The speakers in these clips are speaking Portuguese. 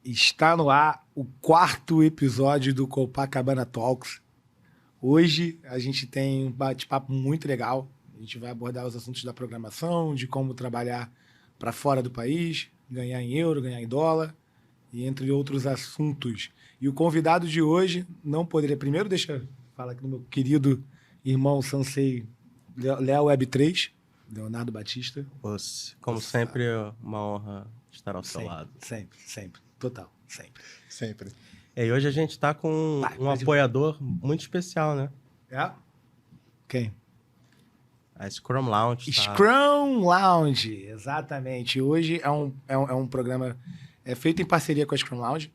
Está no ar o quarto episódio do Copacabana Talks. Hoje a gente tem um bate-papo muito legal. A gente vai abordar os assuntos da programação, de como trabalhar para fora do país, ganhar em euro, ganhar em dólar, e entre outros assuntos. E o convidado de hoje não poderia... Primeiro, deixa eu falar aqui do meu querido irmão Sansei Léo Web3, Leonardo Batista. Como sempre, é uma honra estar ao seu Sempre, lado. sempre. Total, sempre. Sempre. E hoje a gente está com um apoiador muito especial, né? É? Quem? A Scrum Lounge. Tá? Scrum Lounge, exatamente. Hoje é um programa feito em parceria com a Scrum Lounge.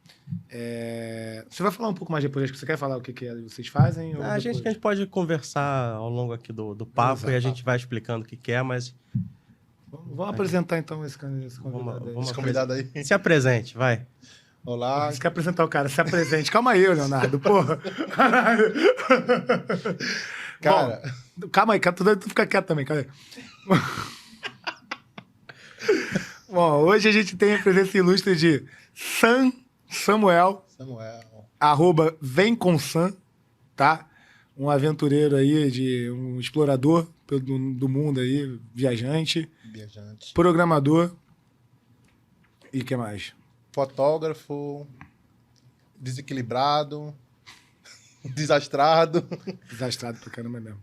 Você vai falar um pouco mais depois? Você quer falar o que vocês fazem? Ou A gente pode conversar ao longo aqui do papo. Exato. E a gente vai explicando o que é, mas... Vamos apresentar então esse convidado aí. Esse convidado aí. Se apresente, vai. Olá. Você quer apresentar o cara? Se apresente. Calma aí, Leonardo, porra. Cara... Bom, calma aí, tu fica quieto também, calma aí. Bom, hoje a gente tem a presença ilustre de Samuel. @ Vem com Sam, tá? Um aventureiro aí, um explorador do mundo aí, viajante. Programador. E o que mais? Fotógrafo. Desequilibrado. Desastrado. Desastrado pra caramba mesmo.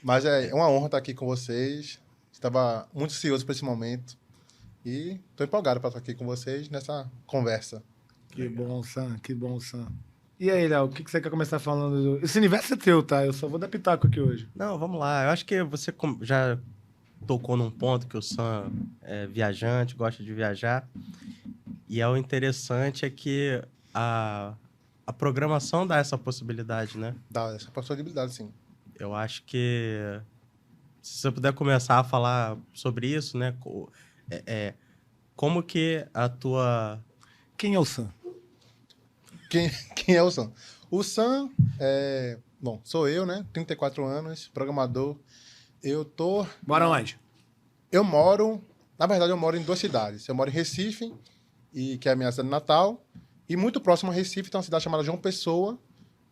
Mas é uma honra estar aqui com vocês. Estava muito ansioso para esse momento. E estou empolgado para estar aqui com vocês nessa conversa. Que bom, Sam. Que bom, Sam. E aí, Léo, o que você quer começar falando? Esse universo é teu, tá? Eu só vou dar pitaco aqui hoje. Não, vamos lá. Eu acho que você já tocou num ponto que o Sam é viajante, gosta de viajar. E o interessante é que a programação dá essa possibilidade, né? Dá essa possibilidade, sim. Eu acho que se você puder começar a falar sobre isso, né? Como que a tua... Quem é o Sam? Quem é o Sam? O Sam Bom, sou eu, né? 34 anos, programador. Mora onde? Na verdade, eu moro em 2 cidades. Eu moro em Recife, que é a minha cidade natal, e muito próximo a Recife tem uma cidade chamada João Pessoa,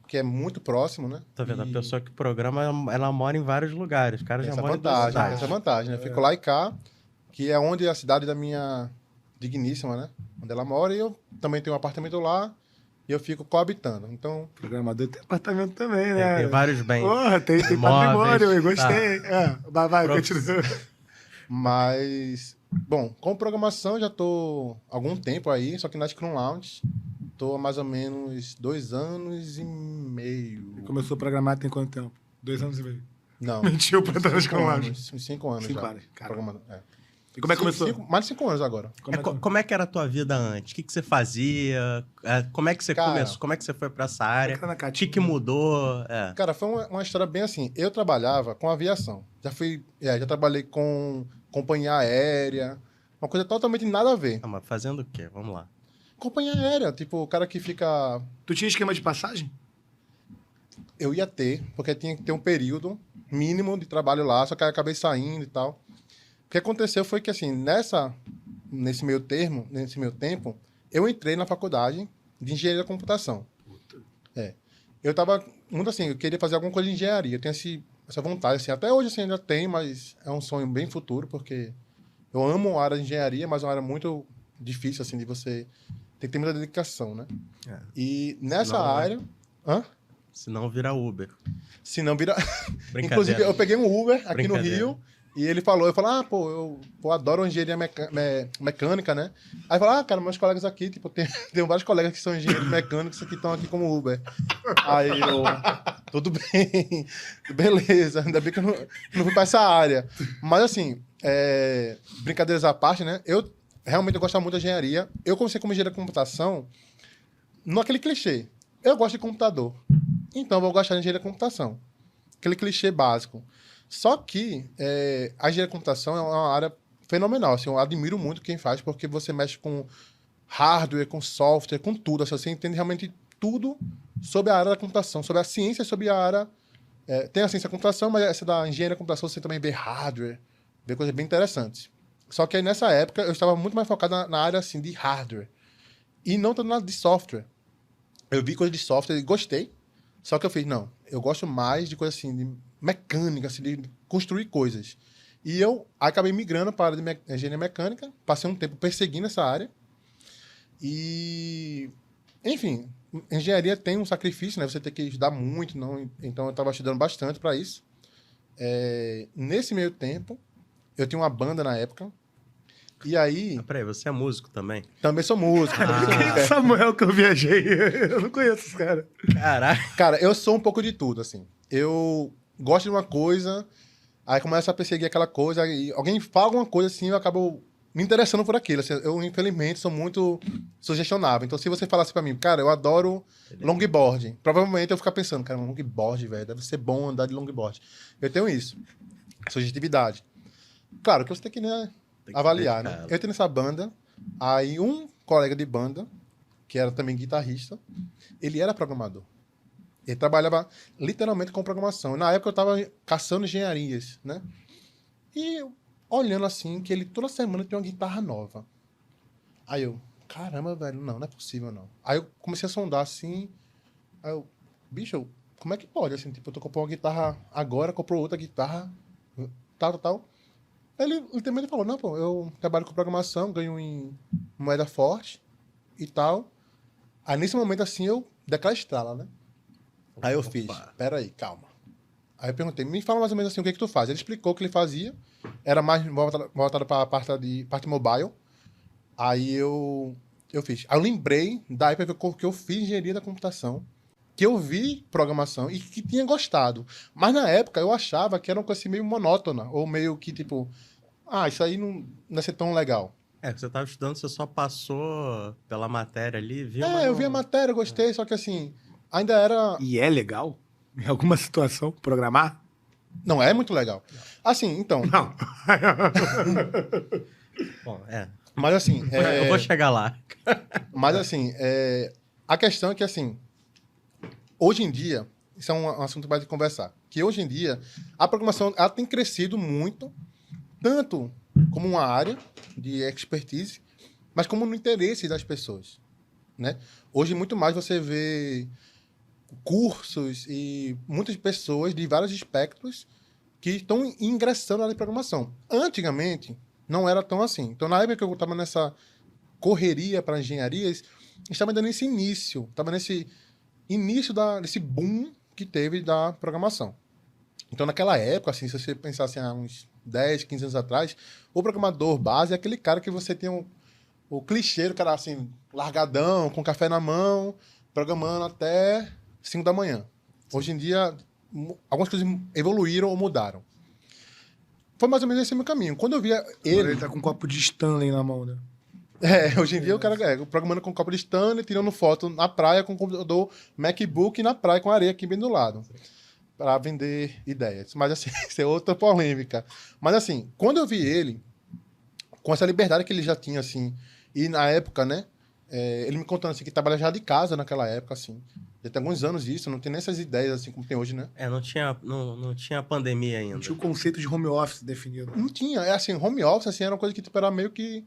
que é muito próximo, né? Tá vendo? A pessoa que programa, ela mora em vários lugares. O cara já mora em 2 cidades. Essa é a vantagem, né? Eu fico lá e cá, que é onde é a cidade da minha digníssima, né? Onde ela mora, e eu também tenho um apartamento lá, e eu fico coabitando. Então... O programador tem apartamento também, né? Tem vários bens. Porra, tem patrimônio, eu gostei. Tá. Vai, continua. Mas, bom, com programação já tô há algum tempo aí, só que na Scrum Lounge tô há mais ou menos 2 anos e meio. E começou a programar tem quanto tempo? 2 anos e meio? Não. Mentiu pra entrar na Scrum Lounge. 5 anos 5 já. anos, cara. E como é que começou? Mais de 5 anos agora. Como é que era a tua vida antes? O que você fazia? Como é que você começou? Como é que você foi pra essa área? O que mudou? Cara, foi uma história bem assim. Eu trabalhava com aviação. Já trabalhei com companhia aérea. Uma coisa totalmente nada a ver. Mas fazendo o quê? Vamos lá. Companhia aérea. Tipo, o cara que fica... Tu tinha esquema de passagem? Eu ia ter, porque tinha que ter um período mínimo de trabalho lá, só que aí eu acabei saindo e tal. O que aconteceu foi que, assim, nesse meio tempo, eu entrei na faculdade de engenharia da computação. Eu tava muito assim, eu queria fazer alguma coisa de engenharia. Eu tenho essa vontade, assim, até hoje assim, ainda tenho, mas é um sonho bem futuro, porque eu amo a área de engenharia, mas é uma área muito difícil, assim, de você... Tem que ter muita dedicação, né? E nessa área... Se não vira Uber. Se não vira... Inclusive, eu peguei um Uber aqui no Rio... E eu falei, eu adoro engenharia mecânica, né? Aí falou, cara, meus colegas aqui, tipo, tem vários colegas que são engenheiros mecânicos que estão aqui como Uber. Aí eu, tudo bem, beleza, ainda bem que eu não fui pra essa área. Mas assim, brincadeiras à parte, né? Eu gosto muito da engenharia. Eu comecei como engenheiro da computação naquele clichê. Eu gosto de computador, então eu vou gostar de engenharia da computação. Aquele clichê básico. Só que a engenharia de computação é uma área fenomenal. Assim, eu admiro muito quem faz, porque você mexe com hardware, com software, com tudo. Assim, você entende realmente tudo sobre a área da computação, sobre a ciência, sobre a área... tem a ciência da computação, mas essa da engenharia da computação você também vê hardware, vê coisas bem interessantes. Só que aí nessa época eu estava muito mais focado na área assim, de hardware. E não tanto na de software. Eu vi coisa de software e gostei. Só que eu fiz, não, eu gosto mais de coisa assim, de mecânica, assim, de construir coisas. E eu acabei migrando para a área de engenharia mecânica, passei um tempo perseguindo essa área. E, enfim, engenharia tem um sacrifício, né? Você tem que estudar muito, não? Então eu estava estudando bastante para isso. Nesse meio tempo, eu tinha uma banda na época. E aí... Peraí, você é músico também? Também sou músico. Quem é Samuel que eu viajei? Eu não conheço esse cara. Caraca. Cara, eu sou um pouco de tudo, assim. Eu gosto de uma coisa, aí começo a perseguir aquela coisa, aí alguém fala alguma coisa assim, eu acabo me interessando por aquilo. Assim, eu, infelizmente, sou muito sugestionável. Então, se você falasse pra mim, cara, eu adoro longboard, provavelmente eu ficar pensando, cara, longboard, velho, deve ser bom andar de longboard. Eu tenho isso. Sugestividade. Claro que você tem que, né, avaliar, né? Eu tenho essa banda, aí um colega de banda, que era também guitarrista, ele era programador. Ele trabalhava literalmente com programação. Na época eu estava caçando engenharias, né? E olhando assim, que ele toda semana tem uma guitarra nova. Aí eu, caramba, velho, não é possível, não. Aí eu comecei a sondar assim, aí eu, bicho, como é que pode? Assim, tipo, eu tô comprando uma guitarra agora, comprou outra guitarra, tal. Ele literalmente falou, não, pô, eu trabalho com programação, ganho em moeda forte e tal. Aí nesse momento assim eu dei aquela estrala, né? Aí eu fiz, peraí, calma. Aí eu perguntei, me fala mais ou menos assim, o que tu faz? Ele explicou o que ele fazia, era mais voltado para a parte mobile. Aí eu fiz. Aí eu lembrei da época que eu fiz engenharia da computação, que eu vi programação e que tinha gostado. Mas na época eu achava que era uma coisa assim meio monótona, ou meio que tipo, isso aí não ia ser tão legal. Você estava estudando, você só passou pela matéria ali, viu? Eu vi a matéria, gostei, só que assim, ainda era... E é legal? Em alguma situação, programar? Não, é muito legal. Assim, então... Não. Bom, Mas assim... Eu vou chegar lá. Mas assim, a questão é que assim, hoje em dia, isso é um assunto para conversar, que hoje em dia a programação ela tem crescido muito, tanto como uma área de expertise, mas como no interesse das pessoas, né? Hoje muito mais você vê cursos e muitas pessoas de vários espectros que estão ingressando na área de programação. Antigamente, não era tão assim. Então, na época que eu estava nessa correria para engenharias, estava dando esse início, estava nesse início desse boom que teve da programação. Então, naquela época, assim, se você pensasse há uns 10, 15 anos atrás, o programador base é aquele cara que você tem o clichê, o cara assim, largadão, com café na mão, programando até 5 da manhã. Hoje em dia, algumas coisas evoluíram ou mudaram. Foi mais ou menos esse meu caminho. Quando eu via ele... Agora ele tá com um copo de Stanley na mão, né? Hoje em dia o cara programando com copo de Stanley, tirando foto na praia com o computador MacBook e na praia com areia aqui bem do lado. Para vender ideias. Mas assim, isso é outra polêmica. Mas assim, quando eu vi ele, com essa liberdade que ele já tinha, assim, e na época, né, ele me contando assim, que trabalhava já de casa naquela época, assim. Já tem alguns anos isso, não tem nem essas ideias assim como tem hoje, né? Não tinha pandemia ainda. Não tinha o conceito de home office definido. Não tinha. Assim, home office, assim, era uma coisa que tipo, era meio que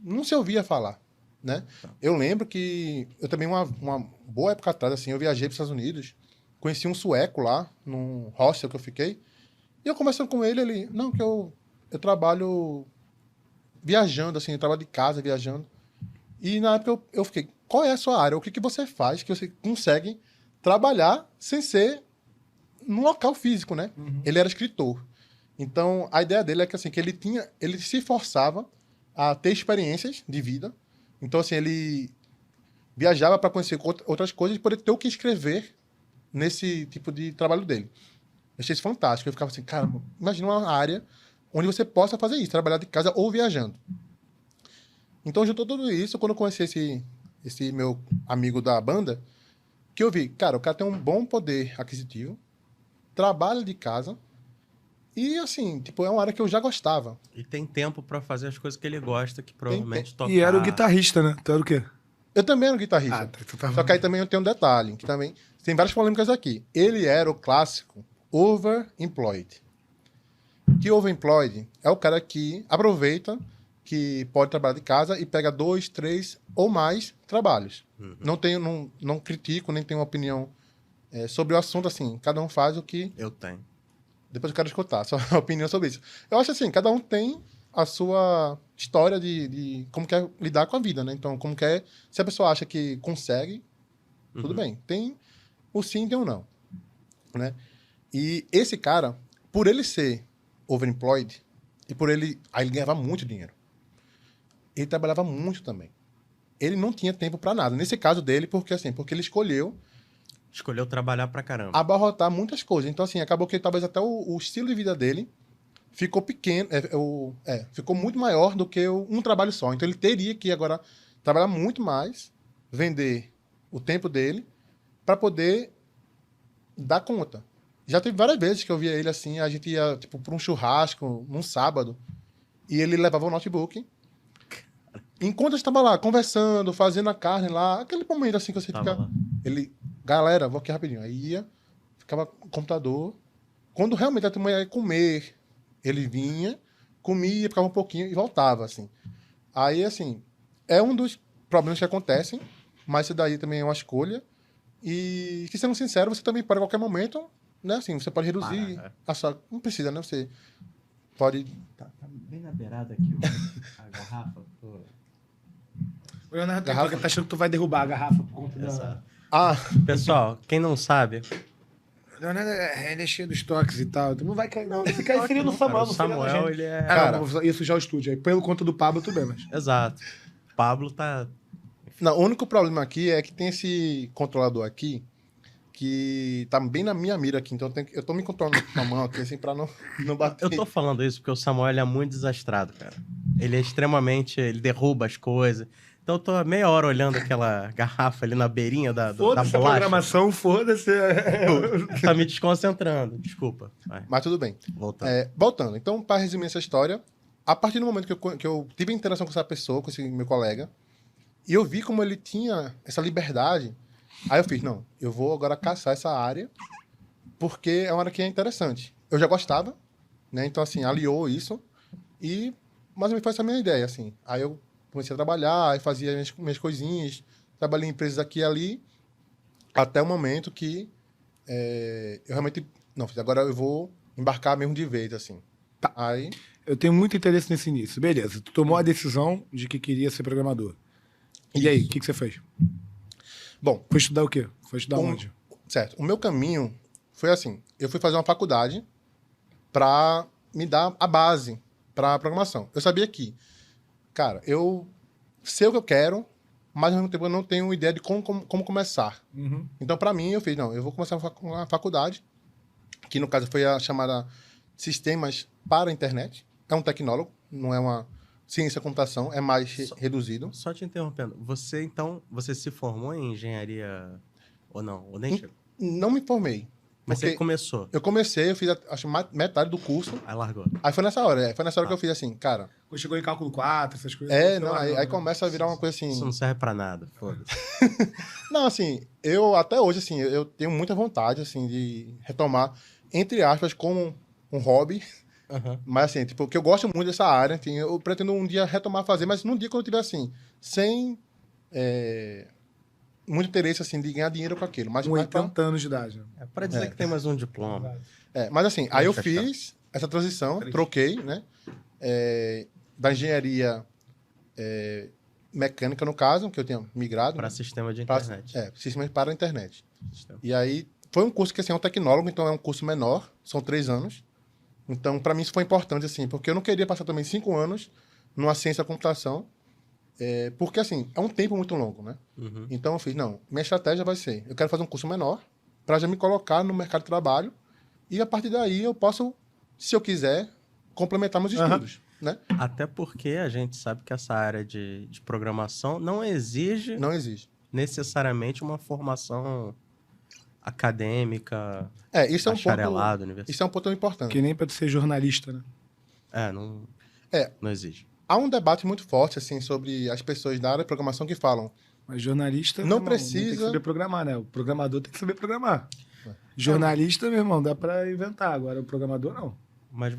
não se ouvia falar, né? Eu lembro que eu também, uma boa época atrás, assim, eu viajei para os Estados Unidos, conheci um sueco lá, num hostel que eu fiquei, e eu conversando com ele, não, que eu trabalho viajando, assim, eu trabalho de casa viajando. E na época eu fiquei, qual é a sua área? O que você faz que você consegue trabalhar sem ser num local físico, né? Uhum. Ele era escritor. Então, a ideia dele é que, assim, que ele se forçava a ter experiências de vida. Então, assim, ele viajava para conhecer outras coisas e poder ter o que escrever nesse tipo de trabalho dele. Eu achei isso fantástico. Eu ficava assim, cara, imagina uma área onde você possa fazer isso, trabalhar de casa ou viajando. Então, juntou tudo isso, quando eu conheci esse meu amigo da banda, que eu vi, cara, o cara tem um bom poder aquisitivo, trabalha de casa e, assim, tipo, é uma área que eu já gostava. E tem tempo pra fazer as coisas que ele gosta, que provavelmente tocar. E era o guitarrista, né? Tu era o quê? Eu também era o guitarrista. Só que aí também eu tenho um detalhe, que também tem várias polêmicas aqui. Ele era o clássico overemployed. que o overemployed é o cara que aproveita que pode trabalhar de casa e pega 2, 3 ou mais trabalhos. Não critico, nem tenho uma opinião sobre o assunto, assim. Cada um faz o que... Eu tenho. Depois eu quero escutar a sua opinião sobre isso. Eu acho assim, cada um tem a sua história de como quer lidar com a vida, né? Então, como quer... Se a pessoa acha que consegue, tudo bem. Tem o sim e tem o não, né? E esse cara, por ele ser overemployed, e por ele... Aí ele ganhava muito dinheiro. Ele trabalhava muito também. Ele não tinha tempo para nada. Nesse caso dele, porque ele escolheu trabalhar pra caramba. abarrotar muitas coisas. Então, assim, acabou que talvez até o estilo de vida dele ficou pequeno, ficou muito maior do que um trabalho só. Então, ele teria que agora trabalhar muito mais, vender o tempo dele, para poder dar conta. Já teve várias vezes que eu via ele assim, a gente ia, tipo, para um churrasco, num sábado, e ele levava o notebook. Enquanto eu estava lá, conversando, fazendo a carne lá, aquele momento assim que você fica... Lá. Ele, galera, vou aqui rapidinho. Aí ia, ficava no computador. Quando realmente a turma ia comer, ele vinha, comia, ficava um pouquinho e voltava, assim. Aí, assim, é um dos problemas que acontecem, mas isso daí também é uma escolha. E, sendo sincero, você também pode, a qualquer momento, né, assim, você pode reduzir a sua... Não precisa, né? Você pode... Tá bem na beirada aqui a garrafa. Pô. O Leonardo tá achando que tu vai derrubar a garrafa por conta da... Pessoal, quem não sabe... O Leonardo ele é cheio dos toques e tal. Tu não vai cair, não. Fica aí ferindo o Samuel. O Samuel, ele é... Cara, isso já é o estúdio. Aí, pelo conta do Pablo, tudo bem, mas... Exato. Pablo tá... Não, o único problema aqui é que tem esse controlador aqui que tá bem na minha mira aqui. Então eu tô me controlando com a mão aqui, assim, pra não bater. Eu tô falando isso porque o Samuel ele é muito desastrado, cara. Ele é extremamente... Ele derruba as coisas. Então eu tô meia hora olhando aquela garrafa ali na beirinha da Foda-se a bolacha. programação, foda-se. Tá me desconcentrando, desculpa. Vai. Mas tudo bem. Voltando. Voltando. Então, para resumir essa história, a partir do momento que eu tive interação com essa pessoa, com esse meu colega, e eu vi como ele tinha essa liberdade, aí eu fiz, não, eu vou agora caçar essa área, porque é uma área que é interessante. Eu já gostava, né? Então, assim, aliou isso, e mais ou menos foi essa a minha ideia, assim. Aí eu comecei a trabalhar, aí fazia minhas coisinhas, trabalhei em empresas aqui e ali, até o momento que eu realmente... Não, agora eu vou embarcar mesmo de vez, assim. Tá. Aí... Eu tenho muito interesse nesse início. Beleza, tu tomou a decisão de que queria ser programador. E aí, o que você fez? Bom... Foi estudar o quê? Foi estudar onde? Certo. O meu caminho foi assim. Eu fui fazer uma faculdade para me dar a base para a programação. Eu sabia que, cara, eu sei o que eu quero, mas ao mesmo tempo eu não tenho ideia de como começar. Então, para mim, eu fiz, não, eu vou começar uma faculdade, que no caso foi a chamada Sistemas para a Internet. É um tecnólogo, não é uma ciência da computação, é mais reduzido. Só te interrompendo. Você se formou em engenharia ou não? Ou nem chegou? Não me formei. Mas você começou? Eu comecei, eu fiz acho metade do curso. Aí largou. Aí foi nessa hora, que eu fiz assim, cara... Quando chegou em cálculo 4, essas coisas. Aí começa a virar uma coisa assim... Isso não serve pra nada, foda-se. Não, assim, eu até hoje, assim, eu tenho muita vontade, assim, de retomar, entre aspas, como um hobby. Mas, assim, tipo, porque eu gosto muito dessa área, enfim, eu pretendo um dia retomar fazer, mas num dia quando eu tiver, assim, sem muito interesse, assim, de ganhar dinheiro com aquilo. Mas, 80 anos de idade. É pra dizer que tem mais um diploma. Mas, assim, aí eu fiz essa transição, troquei, né, da engenharia mecânica, no caso, que eu tinha migrado. Para sistema de internet. Sistemas para a internet. E aí, foi um curso que, assim, é um tecnólogo, então é um curso menor, são 3 anos. Então, para mim, isso foi importante, assim, porque eu não queria passar também 5 anos numa ciência da computação, porque, assim, é um tempo muito longo, né? Então, eu fiz, não, minha estratégia vai ser, eu quero fazer um curso menor, para já me colocar no mercado de trabalho, e a partir daí eu posso, se eu quiser, complementar meus estudos, né? Até porque a gente sabe que essa área de programação não exige necessariamente uma formação acadêmica, isso é bacharelado, universitário. Isso é um ponto importante. Que nem pra ser jornalista, né? Não exige. Há um debate muito forte, assim, sobre as pessoas da área de programação que falam... Mas jornalista, não precisa... tem que saber programar, né? O programador tem que saber programar. Jornalista, meu irmão, dá pra inventar. Agora, o programador, não. Mas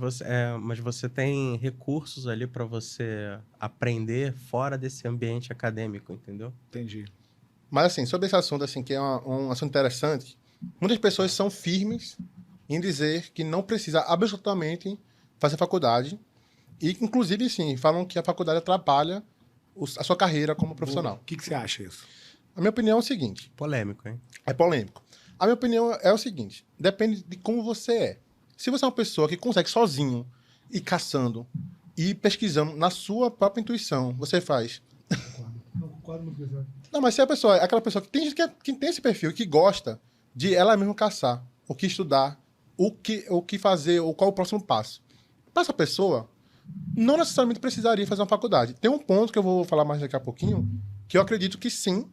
você tem recursos ali para você aprender fora desse ambiente acadêmico, entendeu? Entendi. Mas, assim, sobre esse assunto, assim, que é um assunto interessante, muitas pessoas são firmes em dizer que não precisa absolutamente fazer faculdade e, inclusive, sim, falam que a faculdade atrapalha a sua carreira como profissional. O que você acha isso? A minha opinião é o seguinte... Polêmico, hein? É polêmico. A minha opinião é o seguinte, depende de como você é. Se você é uma pessoa que consegue sozinho ir caçando e pesquisando na sua própria intuição, você faz... Não concordo muito com isso. Não, mas se a pessoa é aquela pessoa que tem esse perfil, que gosta de ela mesma caçar, o que estudar, o que fazer, ou qual o próximo passo. Para essa pessoa, não necessariamente precisaria fazer uma faculdade. Tem um ponto que eu vou falar mais daqui a pouquinho, que eu acredito que sim,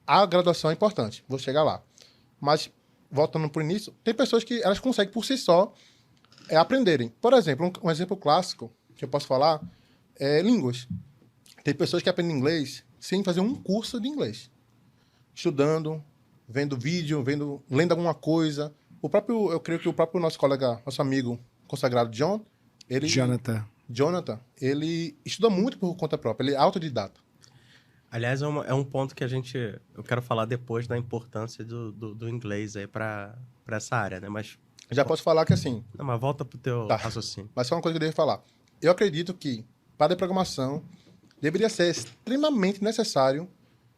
a graduação é importante. Vou chegar lá. Mas, voltando para o início, tem pessoas que elas conseguem por si só aprenderem. Por exemplo, um exemplo clássico que eu posso falar é línguas. Tem pessoas que aprendem inglês sem fazer um curso de inglês. Estudando, vendo vídeo, lendo alguma coisa. Eu creio que o próprio nosso colega, nosso amigo consagrado Jonathan, ele estuda muito por conta própria, ele é autodidata. Aliás, é um ponto que eu quero falar depois da importância do inglês aí para essa área, né? Mas Já posso falar que assim... Não, mas volta pro teu raciocínio. Mas só uma coisa que eu devo falar. Eu acredito que, para a programação, deveria ser extremamente necessário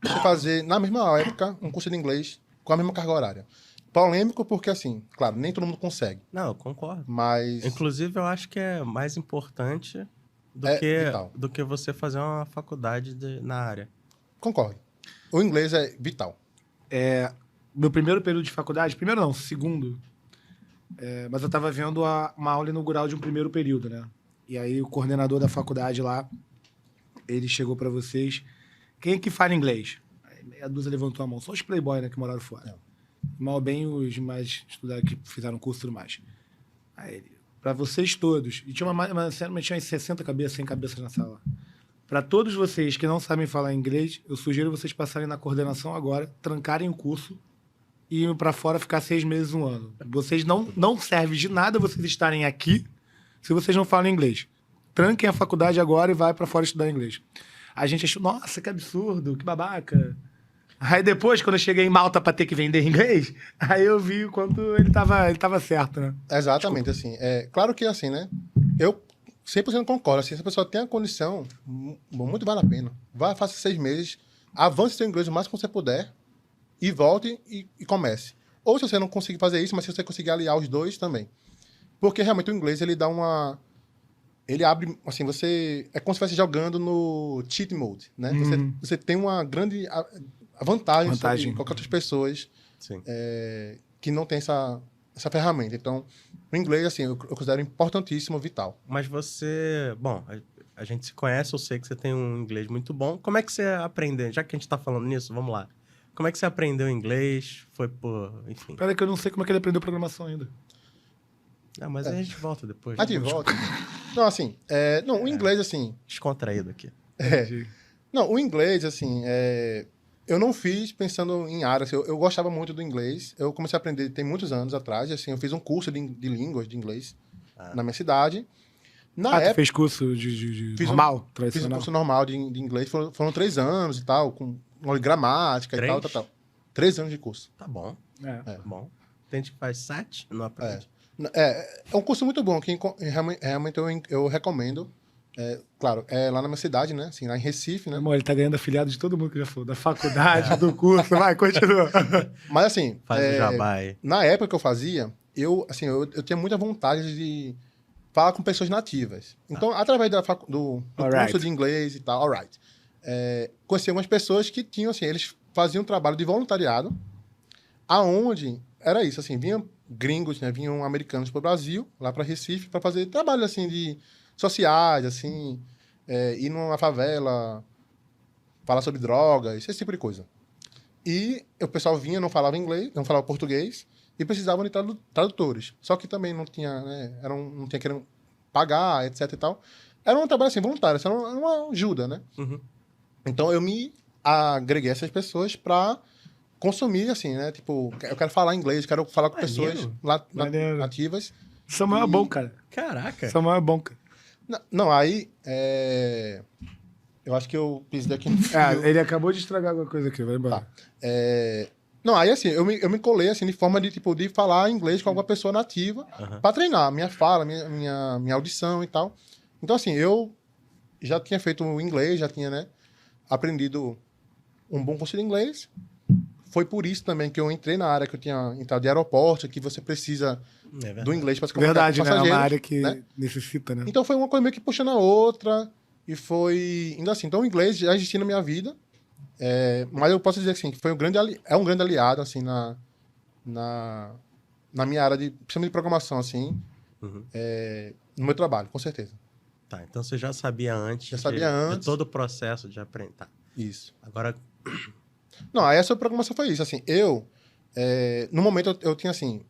você fazer, na mesma época, um curso de inglês com a mesma carga horária. Polêmico porque, assim, claro, nem todo mundo consegue. Não, eu concordo. Mas... Inclusive, eu acho que é mais importante do que você fazer uma faculdade na área. Concordo. O inglês é vital. Meu primeiro período de faculdade... Primeiro não, segundo. Mas eu estava vendo uma aula inaugural de um primeiro período, né? E aí o coordenador da faculdade lá, ele chegou para vocês... Quem é que fala inglês? Aí meia dúzia levantou a mão. Só os playboy, né, que moraram fora. Mal bem os mais estudados que fizeram curso e tudo mais. Aí ele... Para vocês todos... E tinha tinha 60 cabeças, 100 cabeças na sala. Para todos vocês que não sabem falar inglês, eu sugiro vocês passarem na coordenação agora, trancarem o curso e ir para fora ficar 6 meses, 1 ano. Vocês não serve de nada vocês estarem aqui se vocês não falam inglês. Tranquem a faculdade agora e vai para fora estudar inglês. A gente achou, nossa, que absurdo, que babaca. Aí depois, quando eu cheguei em Malta para ter que vender inglês, aí eu vi o quanto ele tava certo, né? Exatamente, assim. Claro que assim, né? Eu 100% concordo. Assim, se a pessoa tem a condição, muito vale a pena. Vá, faça 6 meses, avance seu inglês o máximo que você puder e volte e comece. Ou se você não conseguir fazer isso, mas se você conseguir aliar os dois também. Porque realmente o inglês, ele dá uma... Ele abre, assim, você... É como se estivesse jogando no cheat mode, né? Você tem uma grande vantagem sobre qualquer outras pessoas que não tem essa ferramenta. Então, o inglês, assim, eu considero importantíssimo, vital. Mas você... Bom, a gente se conhece, eu sei que você tem um inglês muito bom. Como é que você aprendeu? Já que a gente tá falando nisso, vamos lá. Como é que você aprendeu inglês? Foi por... Enfim. Peraí que eu não sei como é que ele aprendeu programação ainda. Não, mas aí a gente volta depois. A gente volta. Não, assim... o inglês, assim... Descontraído aqui. Não, o inglês, assim... Eu não fiz pensando em áreas. Eu gostava muito do inglês. Eu comecei a aprender tem muitos anos atrás. Assim, eu fiz um curso de línguas, de inglês, na minha cidade. Na época, tu fez curso de normal, tradicional? Fiz um curso normal de inglês. Foram 3 anos e tal, com gramática 3? E tal. 3 anos de curso. Tá bom. Bom. Tem gente que faz 7 e não aprende. É um curso muito bom, que realmente eu recomendo. Claro, lá na minha cidade, né? Assim, lá em Recife, né? Amor, ele tá ganhando afiliado de todo mundo que já falou. Da faculdade, do curso. Vai, continua. Mas assim... Faz o jabá aí. Na época que eu fazia, eu tinha muita vontade de falar com pessoas nativas. Então, através do curso de inglês e tal, conheci algumas pessoas que tinham, assim, eles faziam um trabalho de voluntariado, aonde era isso, assim, vinham gringos, né? Vinham americanos para o Brasil, lá para Recife, para fazer trabalho, assim, de... sociais, assim, ir numa favela, falar sobre drogas, esse tipo de coisa. E o pessoal vinha, não falava inglês, não falava português, e precisavam de tradutores. Só que também não tinha, né, não tinha querendo pagar, etc e tal. Era um trabalho, assim, voluntário, era uma ajuda, né? Uhum. Então, eu me agreguei a essas pessoas para consumir, assim, né? Tipo, eu quero falar inglês, quero falar com pessoas nativas. Samuel é bom, cara. Caraca. Samuel é bom, cara. Não, aí... Eu acho que eu pisei aqui no fio. Ele acabou de estragar alguma coisa aqui, vai embora. Tá. Não, aí assim, eu me colei assim, de forma de, tipo, de falar inglês com alguma pessoa nativa pra treinar minha fala, minha audição e tal. Então, assim, eu já tinha feito o inglês, já tinha, né, aprendido um bom curso de inglês. Foi por isso também que eu entrei na área que eu tinha entrado de aeroporto, que você precisa do inglês para se comunicar com Verdade, né? É passageiros. uma área que né? necessita, né? Então foi uma coisa meio que puxando a outra e foi indo assim. Então o inglês já existia na minha vida, mas eu posso dizer assim, que foi um grande aliado assim na minha área de, principalmente de programação assim, no meu trabalho, com certeza. Tá, então você já sabia antes, antes de todo o processo de aprender. Tá. Isso. Agora... Não, aí essa programação foi isso. Assim, no momento, eu tinha assim,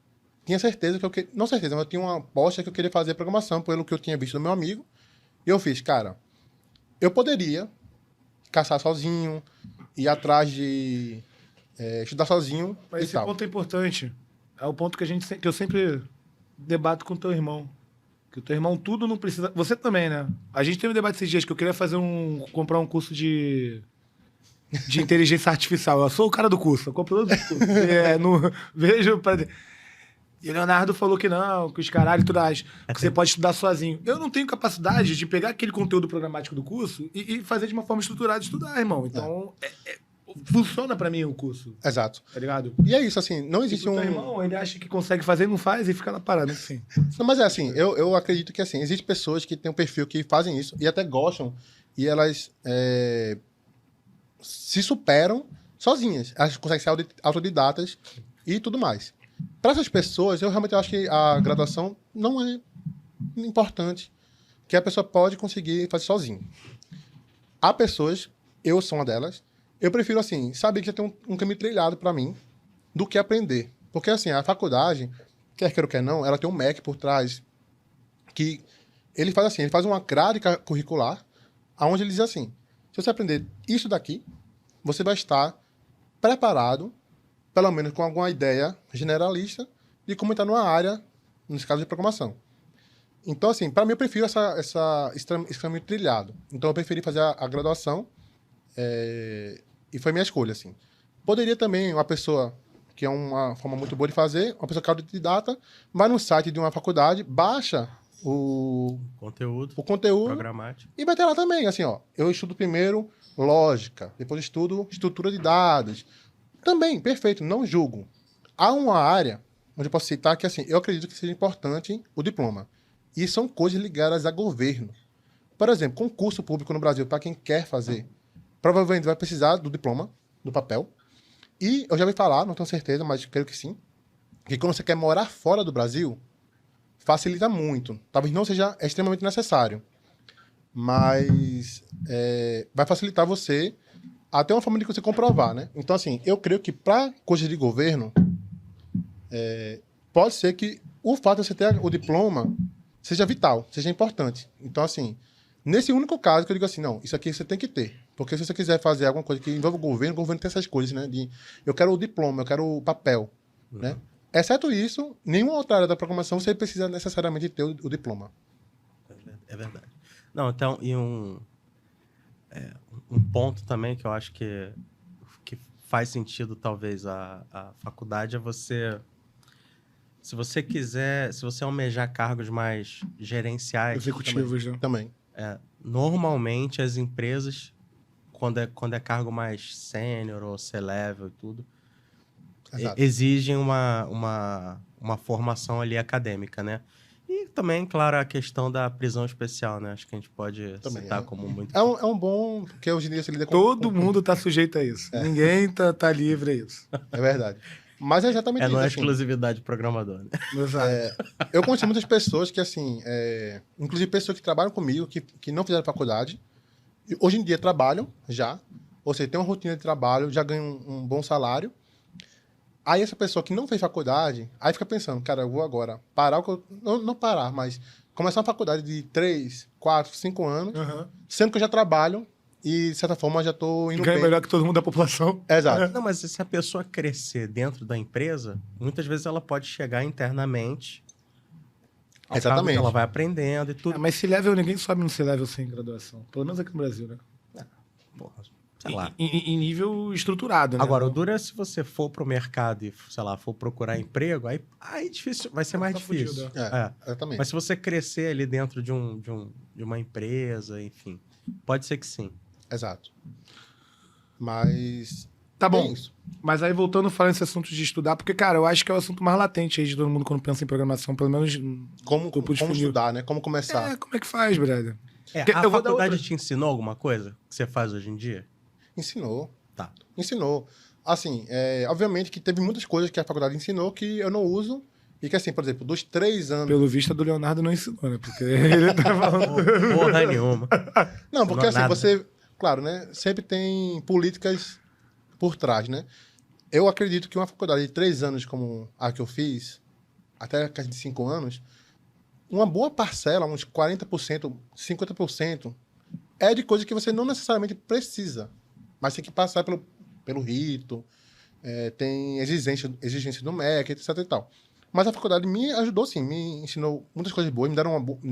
tinha certeza que eu queria... Não certeza, mas eu tinha uma aposta que eu queria fazer programação pelo que eu tinha visto do meu amigo. E eu fiz, cara, eu poderia caçar sozinho, ir atrás de estudar sozinho Mas e esse tal. ponto é importante. É o ponto que eu sempre debato com o teu irmão. Que o teu irmão tudo não precisa... Você também, né? A gente teve um debate esses dias que eu queria comprar um curso de inteligência artificial. Eu sou o cara do curso, eu compro todos os cursos. Vejo pra... E o Leonardo falou que não, que os caralho tudo mais, que você pode estudar sozinho. Eu não tenho capacidade de pegar aquele conteúdo programático do curso e fazer de uma forma estruturada e estudar, irmão. Então, funciona pra mim o curso. Exato. Tá ligado? E é isso, assim, não existe O teu irmão, ele acha que consegue fazer e não faz e fica na parada, assim. Não, mas é assim, eu acredito que assim, existem pessoas que têm um perfil que fazem isso e até gostam e elas se superam sozinhas. Elas conseguem ser autodidatas e tudo mais. Para essas pessoas, eu realmente acho que a graduação não é importante, que a pessoa pode conseguir fazer sozinho. Há pessoas, eu sou uma delas, eu prefiro assim, saber que já tem um caminho trilhado para mim, do que aprender. Porque assim, a faculdade, quer queira ou quer não, ela tem um MEC por trás, que ele faz assim, ele faz uma grade curricular, onde ele diz assim, se você aprender isso daqui, você vai estar preparado, pelo menos com alguma ideia generalista, de como entrar numa área, nesse caso de programação. Então, assim, para mim eu prefiro esse caminho trilhado. Então eu preferi fazer a graduação, e foi minha escolha, assim. Poderia também uma pessoa, que é uma forma muito boa de fazer, uma pessoa que é autodidata, vai no site de uma faculdade, baixa o conteúdo programático e vai ter lá também, assim, ó. Eu estudo primeiro lógica, depois estudo estrutura de dados. Também, perfeito, não julgo. Há uma área onde eu posso citar que, assim, eu acredito que seja importante o diploma. E são coisas ligadas a governo. Por exemplo, concurso público no Brasil, para quem quer fazer, provavelmente vai precisar do diploma, do papel. E eu já ouvi falar, não tenho certeza, mas creio que sim, que quando você quer morar fora do Brasil, facilita muito. Talvez não seja extremamente necessário, mas vai facilitar você até uma forma de você comprovar, né? Então, assim, eu creio que para coisas de governo, pode ser que o fato de você ter o diploma seja vital, seja importante. Então, assim, nesse único caso que eu digo assim, não, isso aqui você tem que ter. Porque se você quiser fazer alguma coisa que envolva o governo tem essas coisas, né? Eu quero o diploma, eu quero o papel, né? Exceto isso, nenhuma outra área da programação você precisa necessariamente ter o diploma. É verdade. Não, então, e um ponto também que eu acho que faz sentido, talvez, a faculdade é você... Se você almejar cargos mais gerenciais... Executivos, né? Também. Normalmente, as empresas, quando é cargo mais sênior ou C-level e tudo, exigem uma formação ali acadêmica, né? E também, claro, a questão da prisão especial, né? Acho que a gente pode citar como muito... É um bom... Porque hoje em dia você lida com... Todo mundo tá sujeito a isso. Ninguém tá livre a isso. É verdade. Mas é exatamente isso. Não é assim. exclusividade do programador, né? Eu conheci muitas pessoas que, assim... inclusive pessoas que trabalham comigo, que não fizeram faculdade, e hoje em dia trabalham já, ou seja, tem uma rotina de trabalho, já ganham um bom salário. Aí essa pessoa que não fez faculdade, aí fica pensando, cara, eu vou agora parar o que eu... Não parar, mas começar uma faculdade de 3, 4, 5 anos, sendo que eu já trabalho e, de certa forma, já estou indo ganha bem. melhor que todo mundo da população. Exato. Não, mas se a pessoa crescer dentro da empresa, muitas vezes ela pode chegar internamente Exatamente. Ela vai aprendendo e tudo. Mas C-Level, ninguém sobe no C-Level sem graduação. Pelo menos aqui no Brasil, né? Porra, sei lá. Em nível estruturado, né? Agora, o duro é se você for pro mercado e, sei lá, for procurar emprego, aí difícil, vai ser mais Tá difícil. fudido, Exatamente. Mas se você crescer ali dentro de uma empresa, enfim, pode ser que sim. Exato. Mas... Tá é bom. isso. Mas aí, voltando a falar nesse assunto de estudar, porque, cara, eu acho que é o assunto mais latente aí de todo mundo quando pensa em programação, pelo menos... Como topo de funil. estudar, né? Como começar. Como é que faz, brother? A Eu vou dar faculdade outra. te ensinou alguma coisa que você faz hoje em dia? Ensinou. Tá. Ensinou. Assim, obviamente que teve muitas coisas que a faculdade ensinou que eu não uso e que, assim, por exemplo, dos 3 anos... Pelo visto, a do Leonardo não ensinou, né? Porque ele tá falando... Porra nenhuma. Não, porque Não é assim, nada. você... Claro, né? Sempre tem políticas por trás, né? Eu acredito que uma faculdade de 3 anos como a que eu fiz, até a de 5 anos, uma boa parcela, uns 40%, 50%, é de coisa que você não necessariamente precisa, mas tem que passar pelo rito, tem exigência do MEC, etc e tal. Mas a faculdade me ajudou, sim, me ensinou muitas coisas boas, me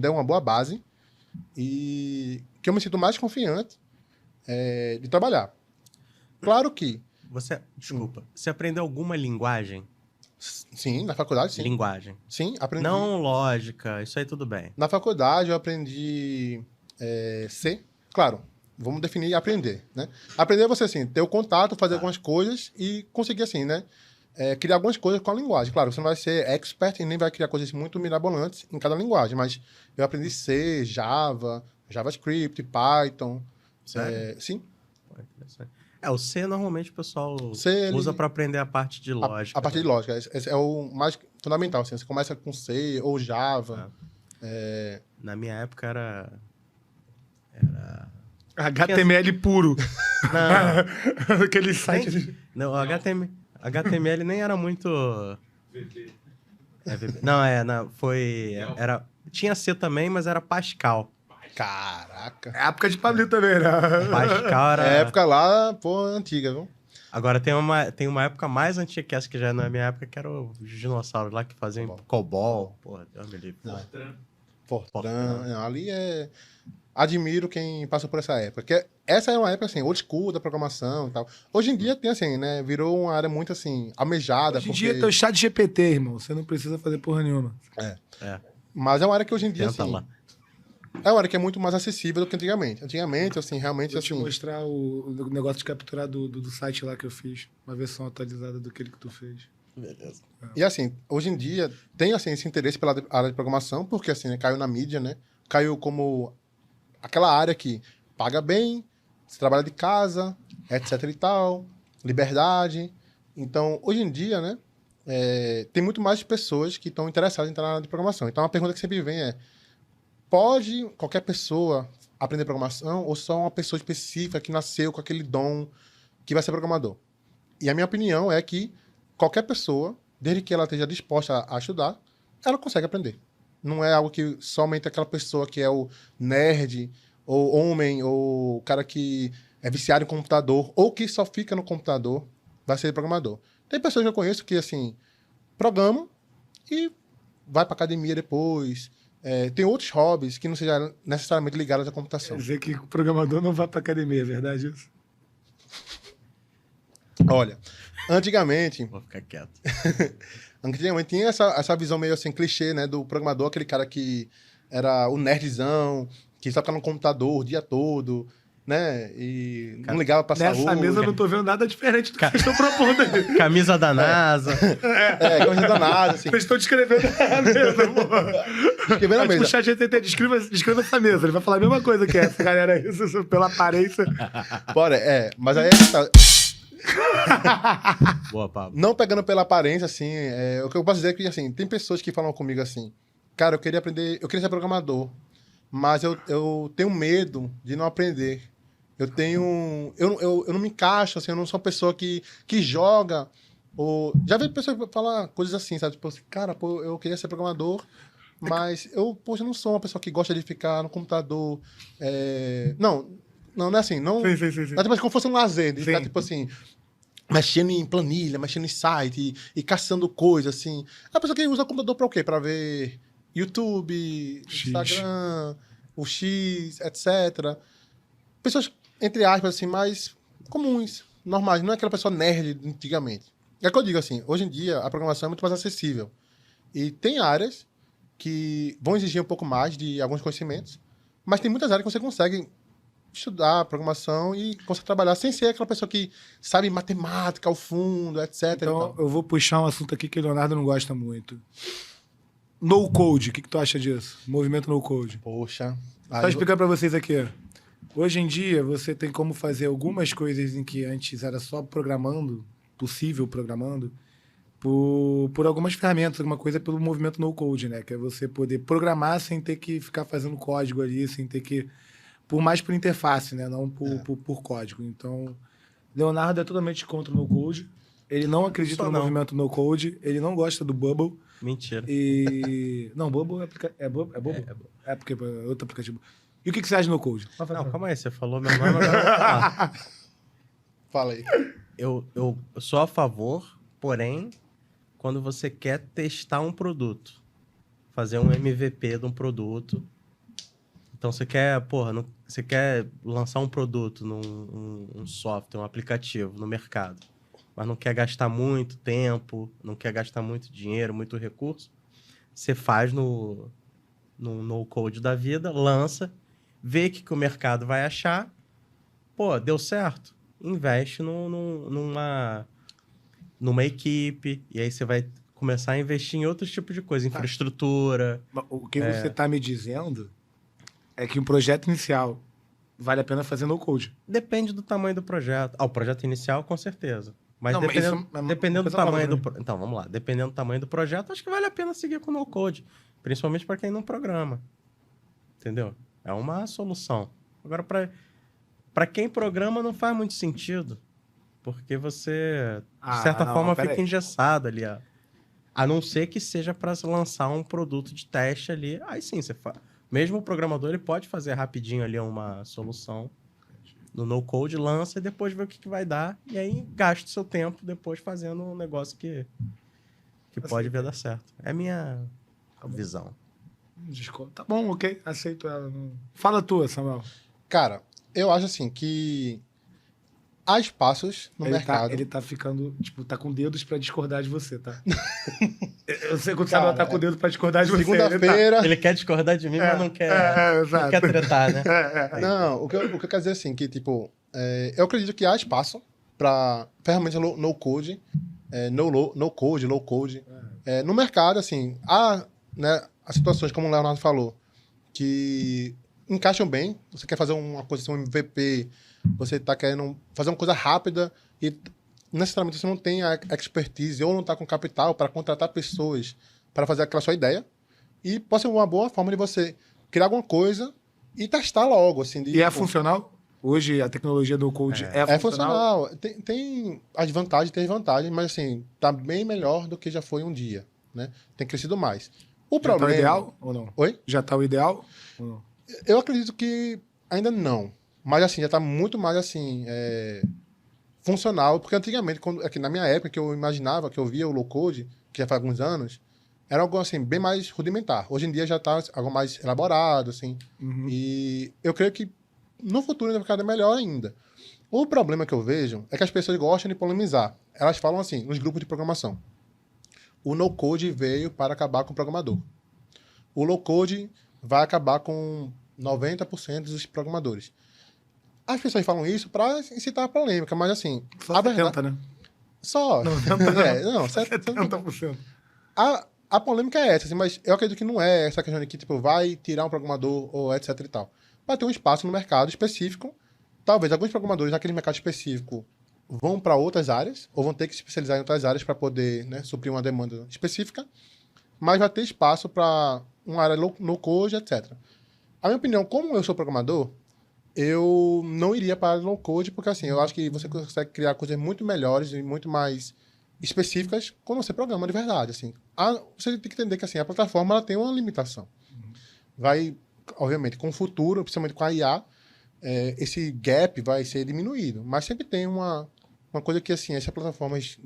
deu uma boa base e que eu me sinto mais confiante de trabalhar. Claro que, Desculpa, você aprendeu alguma linguagem? sim, na faculdade, sim. Linguagem. Sim, aprendi. Não lógica, isso aí tudo bem. Na faculdade eu aprendi C. Claro, vamos definir aprender, né? Aprender é você, assim, ter o contato, fazer algumas coisas e conseguir, assim, né? Criar algumas coisas com a linguagem. Claro, você não vai ser expert e nem vai criar coisas muito mirabolantes em cada linguagem, mas eu aprendi C, Java, JavaScript, Python. Sério? Sim. Pô, interessante. O C normalmente o pessoal C, usa para aprender a parte de lógica. A parte de lógica. Esse é o mais fundamental, assim. Você começa com C ou Java. Na minha época era HTML puro. Não, Aquele site... não, o HTML nem era muito... VB. VB. Não, era... Tinha C também, mas era Pascal. Caraca. É época de Pablito também, né? Pascal era... É época lá, pô, antiga, viu? Agora tem uma época mais antiga que essa, que já não é minha época, que era os dinossauros lá que faziam COBOL. Porra, Deus me livre. Fortran. Não, ali admiro quem passou por essa época. Porque essa é uma época, assim, old school da programação e tal. Hoje em dia tem, assim, né? Virou uma área muito, assim, almejada. Hoje em dia tem o chat GPT, irmão. Você não precisa fazer porra nenhuma. Mas é uma área que hoje em dia, Tenta assim... lá. É uma área que é muito mais acessível do que antigamente. Antigamente, assim, realmente, Vou te assim... mostrar o negócio de capturar do site lá que eu fiz. Uma versão atualizada do que tu fez. Beleza. E assim, hoje em dia tem assim, esse interesse pela área de programação, porque assim, né, caiu na mídia, né? Caiu como aquela área que paga bem, você trabalha de casa, etc e tal, liberdade. Então, hoje em dia, né, tem muito mais pessoas que estão interessadas em entrar na área de programação. Então, a pergunta que sempre vem é: pode qualquer pessoa aprender programação ou só uma pessoa específica que nasceu com aquele dom que vai ser programador? E a minha opinião é que qualquer pessoa, desde que ela esteja disposta a estudar, ela consegue aprender. Não é algo que somente aquela pessoa que é o nerd, ou homem, ou o cara que é viciado em computador, ou que só fica no computador, vai ser programador. Tem pessoas que eu conheço que, assim, programam e vai pra academia depois. Tem outros hobbies que não sejam necessariamente ligados à computação. Quer dizer que o programador não vai pra academia, é verdade isso? Olha, antigamente... Vou ficar quieto. Antigamente tinha essa visão meio assim, clichê, né? Do programador, aquele cara que era o nerdzão, que só ficava no computador o dia todo, né? E não ligava pra saúde. Nessa mesa eu não tô vendo nada diferente do que vocês estão propondo aí. Camisa da NASA. Camisa danada, assim. Vocês estão descrevendo a mesa, pô. Escrevendo a Vai mesa. puxar GTT, descreva essa mesa. Ele vai falar a mesma coisa que essa, galera. Isso pela aparência. Bora, mas aí tá. Boa, Pablo. Não pegando pela aparência, assim, o que eu posso dizer é que, assim, tem pessoas que falam comigo assim, cara, eu queria ser programador, mas eu tenho medo de não aprender. Eu não me encaixo, assim, eu não sou uma pessoa que joga, ou... Já vi pessoas falar coisas assim, sabe? Tipo, cara, pô, eu queria ser programador, mas eu não sou uma pessoa que gosta de ficar no computador. Não é assim, não... Sim. É tipo, como fosse um lazer, de Sim. ficar, tipo assim, mexendo em planilha, mexendo em site e caçando coisas, assim. É a pessoa que usa o computador pra o quê? Pra ver YouTube, X. Instagram, o X, etc. Pessoas, entre aspas, assim, mais comuns, normais. Não é aquela pessoa nerd de antigamente. É o que eu digo assim, hoje em dia a programação é muito mais acessível. E tem áreas que vão exigir um pouco mais de alguns conhecimentos, mas tem muitas áreas que você consegue estudar programação e consegue trabalhar sem ser aquela pessoa que sabe matemática ao fundo, etc. e Então, tal. eu vou puxar um assunto aqui que o Leonardo não gosta muito. No code, o que tu acha disso? Movimento no code. Poxa. Só explicar pra vocês aqui. Hoje em dia, você tem como fazer algumas coisas em que antes era só programando, possível programando, por algumas ferramentas, alguma coisa pelo movimento no code, né? Que é você poder programar sem ter que ficar fazendo código ali, sem ter que... mais por interface, né? Não por código. Então, Leonardo é totalmente contra o no code. Ele não acredita no movimento no code. Ele não gosta do Bubble. Mentira. E... Não, Bubble é Bubble? É porque é outro aplicativo. E o que você acha no code? Não, calma aí. Você falou meu nome, agora eu vou falar. Fala aí. Eu sou a favor, porém, quando você quer testar um produto, fazer um MVP de um produto. Então você quer, você quer lançar um produto um software, um aplicativo no mercado, mas não quer gastar muito tempo, não quer gastar muito dinheiro, muito recurso, você faz no code da vida, lança, vê que o mercado vai achar, deu certo, investe numa equipe, e aí você vai começar a investir em outros tipos de coisa, infraestrutura. O que você está me dizendo é que um projeto inicial vale a pena fazer no code. Depende do tamanho do projeto. O projeto inicial, com certeza. Mas Não, dependendo do tamanho do... Então, vamos lá. Dependendo do tamanho do projeto, acho que vale a pena seguir com o no-code. Principalmente para quem não programa. Entendeu? É uma solução. Agora, para quem programa, não faz muito sentido. Porque você, de certa forma, fica engessado ali. A não ser que seja para lançar um produto de teste ali. Aí sim, você faz. Mesmo o programador, ele pode fazer rapidinho ali uma solução no no-code, lança e depois vê o que vai dar. E aí gasta o seu tempo depois fazendo um negócio que pode vir a dar certo. É a minha visão. Tá bom, ok. Aceito ela. Fala tua, Samuel. Cara, eu acho assim que há espaços no mercado. Ele tá ficando, tá com dedos pra discordar de você, tá? Eu sei que o Samuel tá com o dedo pra discordar de você. Segunda-feira... Ele quer discordar de mim, mas não quer, não quer tretar, né? Não, o que eu quero dizer assim, que eu acredito que há espaço para ferramentas no-code, no-code, low-code. No mercado, assim, há, né, as situações, como o Leonardo falou, que encaixam bem. Você quer fazer uma coisa, um MVP, você está querendo fazer uma coisa rápida e necessariamente você não tem a expertise ou não está com capital para contratar pessoas para fazer aquela sua ideia. E pode ser uma boa forma de você criar alguma coisa e testar logo. Assim, é funcional? Hoje a tecnologia do code é funcional? Tem as vantagens, tem as vantagens, mas assim, tá bem melhor do que já foi um dia, né? Tem crescido mais. O problema... Já tá o ideal ou não? Oi? Já tá o ideal ou não? Eu acredito que ainda não. Mas assim, já tá muito mais assim, funcional. Porque antigamente, aqui na minha época, que eu imaginava, que eu via o low-code, que já faz alguns anos, era algo assim, bem mais rudimentar. Hoje em dia já tá algo mais elaborado, assim. Uhum. E eu creio que no futuro ainda vai ficar melhor ainda. O problema que eu vejo é que as pessoas gostam de polemizar. Elas falam assim, nos grupos de programação. O no-code veio para acabar com o programador. O low-code vai acabar com 90% dos programadores. As pessoas falam isso para incitar a polêmica, mas assim... Só 70%, né? Só. 70%. A polêmica é essa, assim, mas eu acredito que não é essa questão de que vai tirar um programador ou etc e tal. Vai ter um espaço no mercado específico. Talvez alguns programadores naquele mercado específico vão para outras áreas, ou vão ter que se especializar em outras áreas para poder, né, suprir uma demanda específica, mas vai ter espaço para uma área no-code, etc. A minha opinião, como eu sou programador, eu não iria para low-code, porque assim, eu acho que você consegue criar coisas muito melhores e muito mais específicas quando você programa de verdade. Assim. Você tem que entender que assim, a plataforma ela tem uma limitação. Vai, obviamente, com o futuro, principalmente com a IA, esse gap vai ser diminuído. Mas sempre tem uma coisa que assim, essas plataformas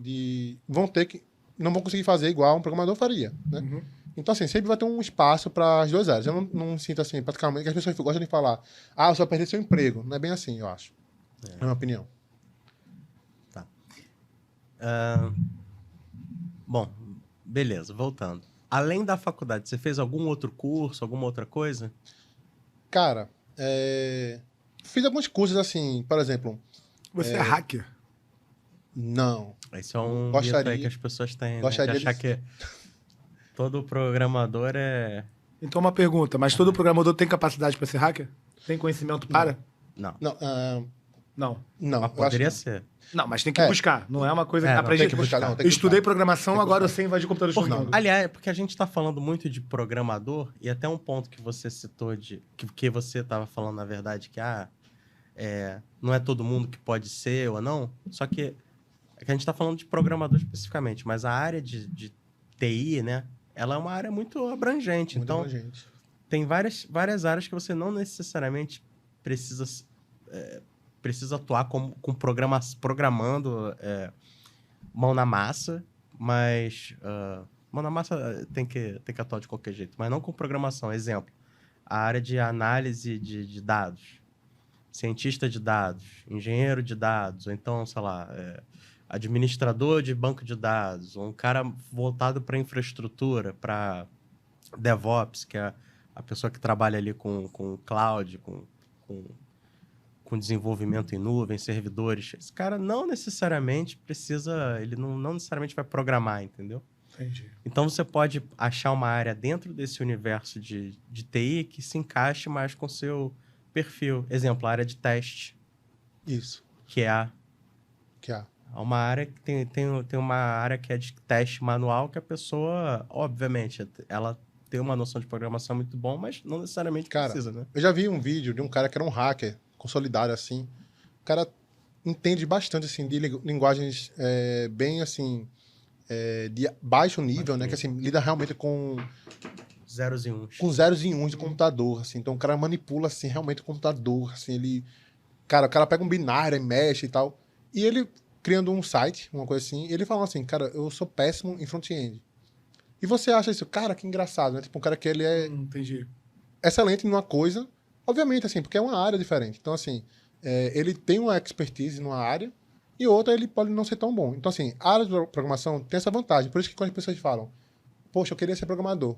não vão conseguir fazer igual um programador faria. Né? Uhum. Então, assim, sempre vai ter um espaço para as duas áreas. Eu não sinto, assim, praticamente, que as pessoas gostam de falar, você vai perder seu emprego. Não é bem assim, eu acho. É a minha opinião. Tá. Bom, beleza, voltando. Além da faculdade, você fez algum outro curso, alguma outra coisa? Cara, fiz alguns cursos, assim, por exemplo... Você é hacker? Não. Esse é um Gostaria, mito aí que as pessoas têm, gostaria né? De achar que todo programador é... Então, uma pergunta. Mas todo programador tem capacidade para ser hacker? Tem conhecimento para? Não. Não. Não. Mas poderia ser. Não, mas tem que buscar. Não é uma coisa que aprendi. Tem que buscar, não. Tem Eu que estudei buscar. programação, agora eu sei invadir computadores do mundo. Aliás, porque a gente está falando muito de programador, e até um ponto que você citou, que você estava falando, na verdade, que não é todo mundo que pode ser ou não, só que a gente está falando de programador especificamente, mas a área de TI, né, ela é uma área muito abrangente. Muito então, abrangente. Tem várias áreas que você não necessariamente precisa atuar programando mão na massa, mas mão na massa tem que atuar de qualquer jeito, mas não com programação. Exemplo, a área de análise de dados, cientista de dados, engenheiro de dados, ou então, sei lá, administrador de banco de dados, um cara voltado para infraestrutura, para DevOps, que é a pessoa que trabalha ali com cloud, com desenvolvimento em nuvem, servidores. Esse cara não necessariamente precisa... Ele não necessariamente vai programar, entendeu? Entendi. Então, você pode achar uma área dentro desse universo de TI que se encaixe mais com o seu perfil. Exemplo, a área de teste. Isso. Que é Que uma área que tem uma área que é de teste manual que a pessoa, obviamente, ela tem uma noção de programação muito bom, mas não necessariamente precisa, né? Eu já vi um vídeo de um cara que era um hacker consolidado, assim. O cara entende bastante, assim, de linguagens bem, assim, de baixo nível, né? Que, assim, lida realmente com... Zeros e uns. Com zeros e uns de computador, assim. Então, o cara manipula, assim, realmente o computador, assim. Ele... Cara, o cara pega um binário e mexe e tal. E ele, criando um site, uma coisa assim, ele fala assim, cara, eu sou péssimo em front-end. E você acha isso, cara, que engraçado, né? Tipo, um cara que ele é Entendi. excelente numa coisa, obviamente, assim, porque é uma área diferente. Então, assim, ele tem uma expertise numa área e outra ele pode não ser tão bom. Então, assim, a área de programação tem essa vantagem. Por isso que quando as pessoas falam, poxa, eu queria ser programador.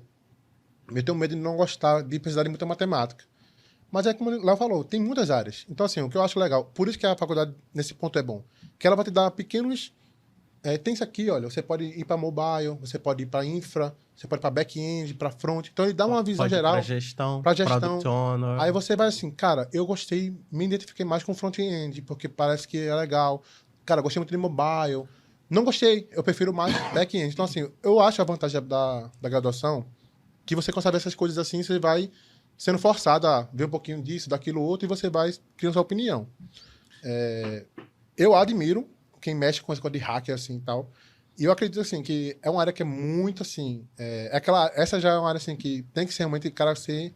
Eu tenho medo de não gostar, de precisar de muita matemática. Mas é como o Léo falou, tem muitas áreas. Então, assim, o que eu acho legal, por isso que a faculdade, nesse ponto, é bom, que ela vai te dar pequenos... tem isso aqui, olha, você pode ir para mobile, você pode ir para infra, você pode ir para back-end, para front. Então, ele dá uma visão geral. Para gestão, Product owner. Aí você vai assim, cara, eu gostei, me identifiquei mais com front-end, porque parece que é legal. Cara, gostei muito de mobile. Não gostei, eu prefiro mais back-end. Então, assim, eu acho a vantagem da graduação que você consegue ver essas coisas assim, você vai sendo forçado a ver um pouquinho disso, daquilo outro, e você vai criando sua opinião. Eu admiro quem mexe com essa coisa de hacker, assim, e tal. E eu acredito, assim, que é uma área que é muito, assim... essa já é uma área, assim, que tem que ser realmente o cara ser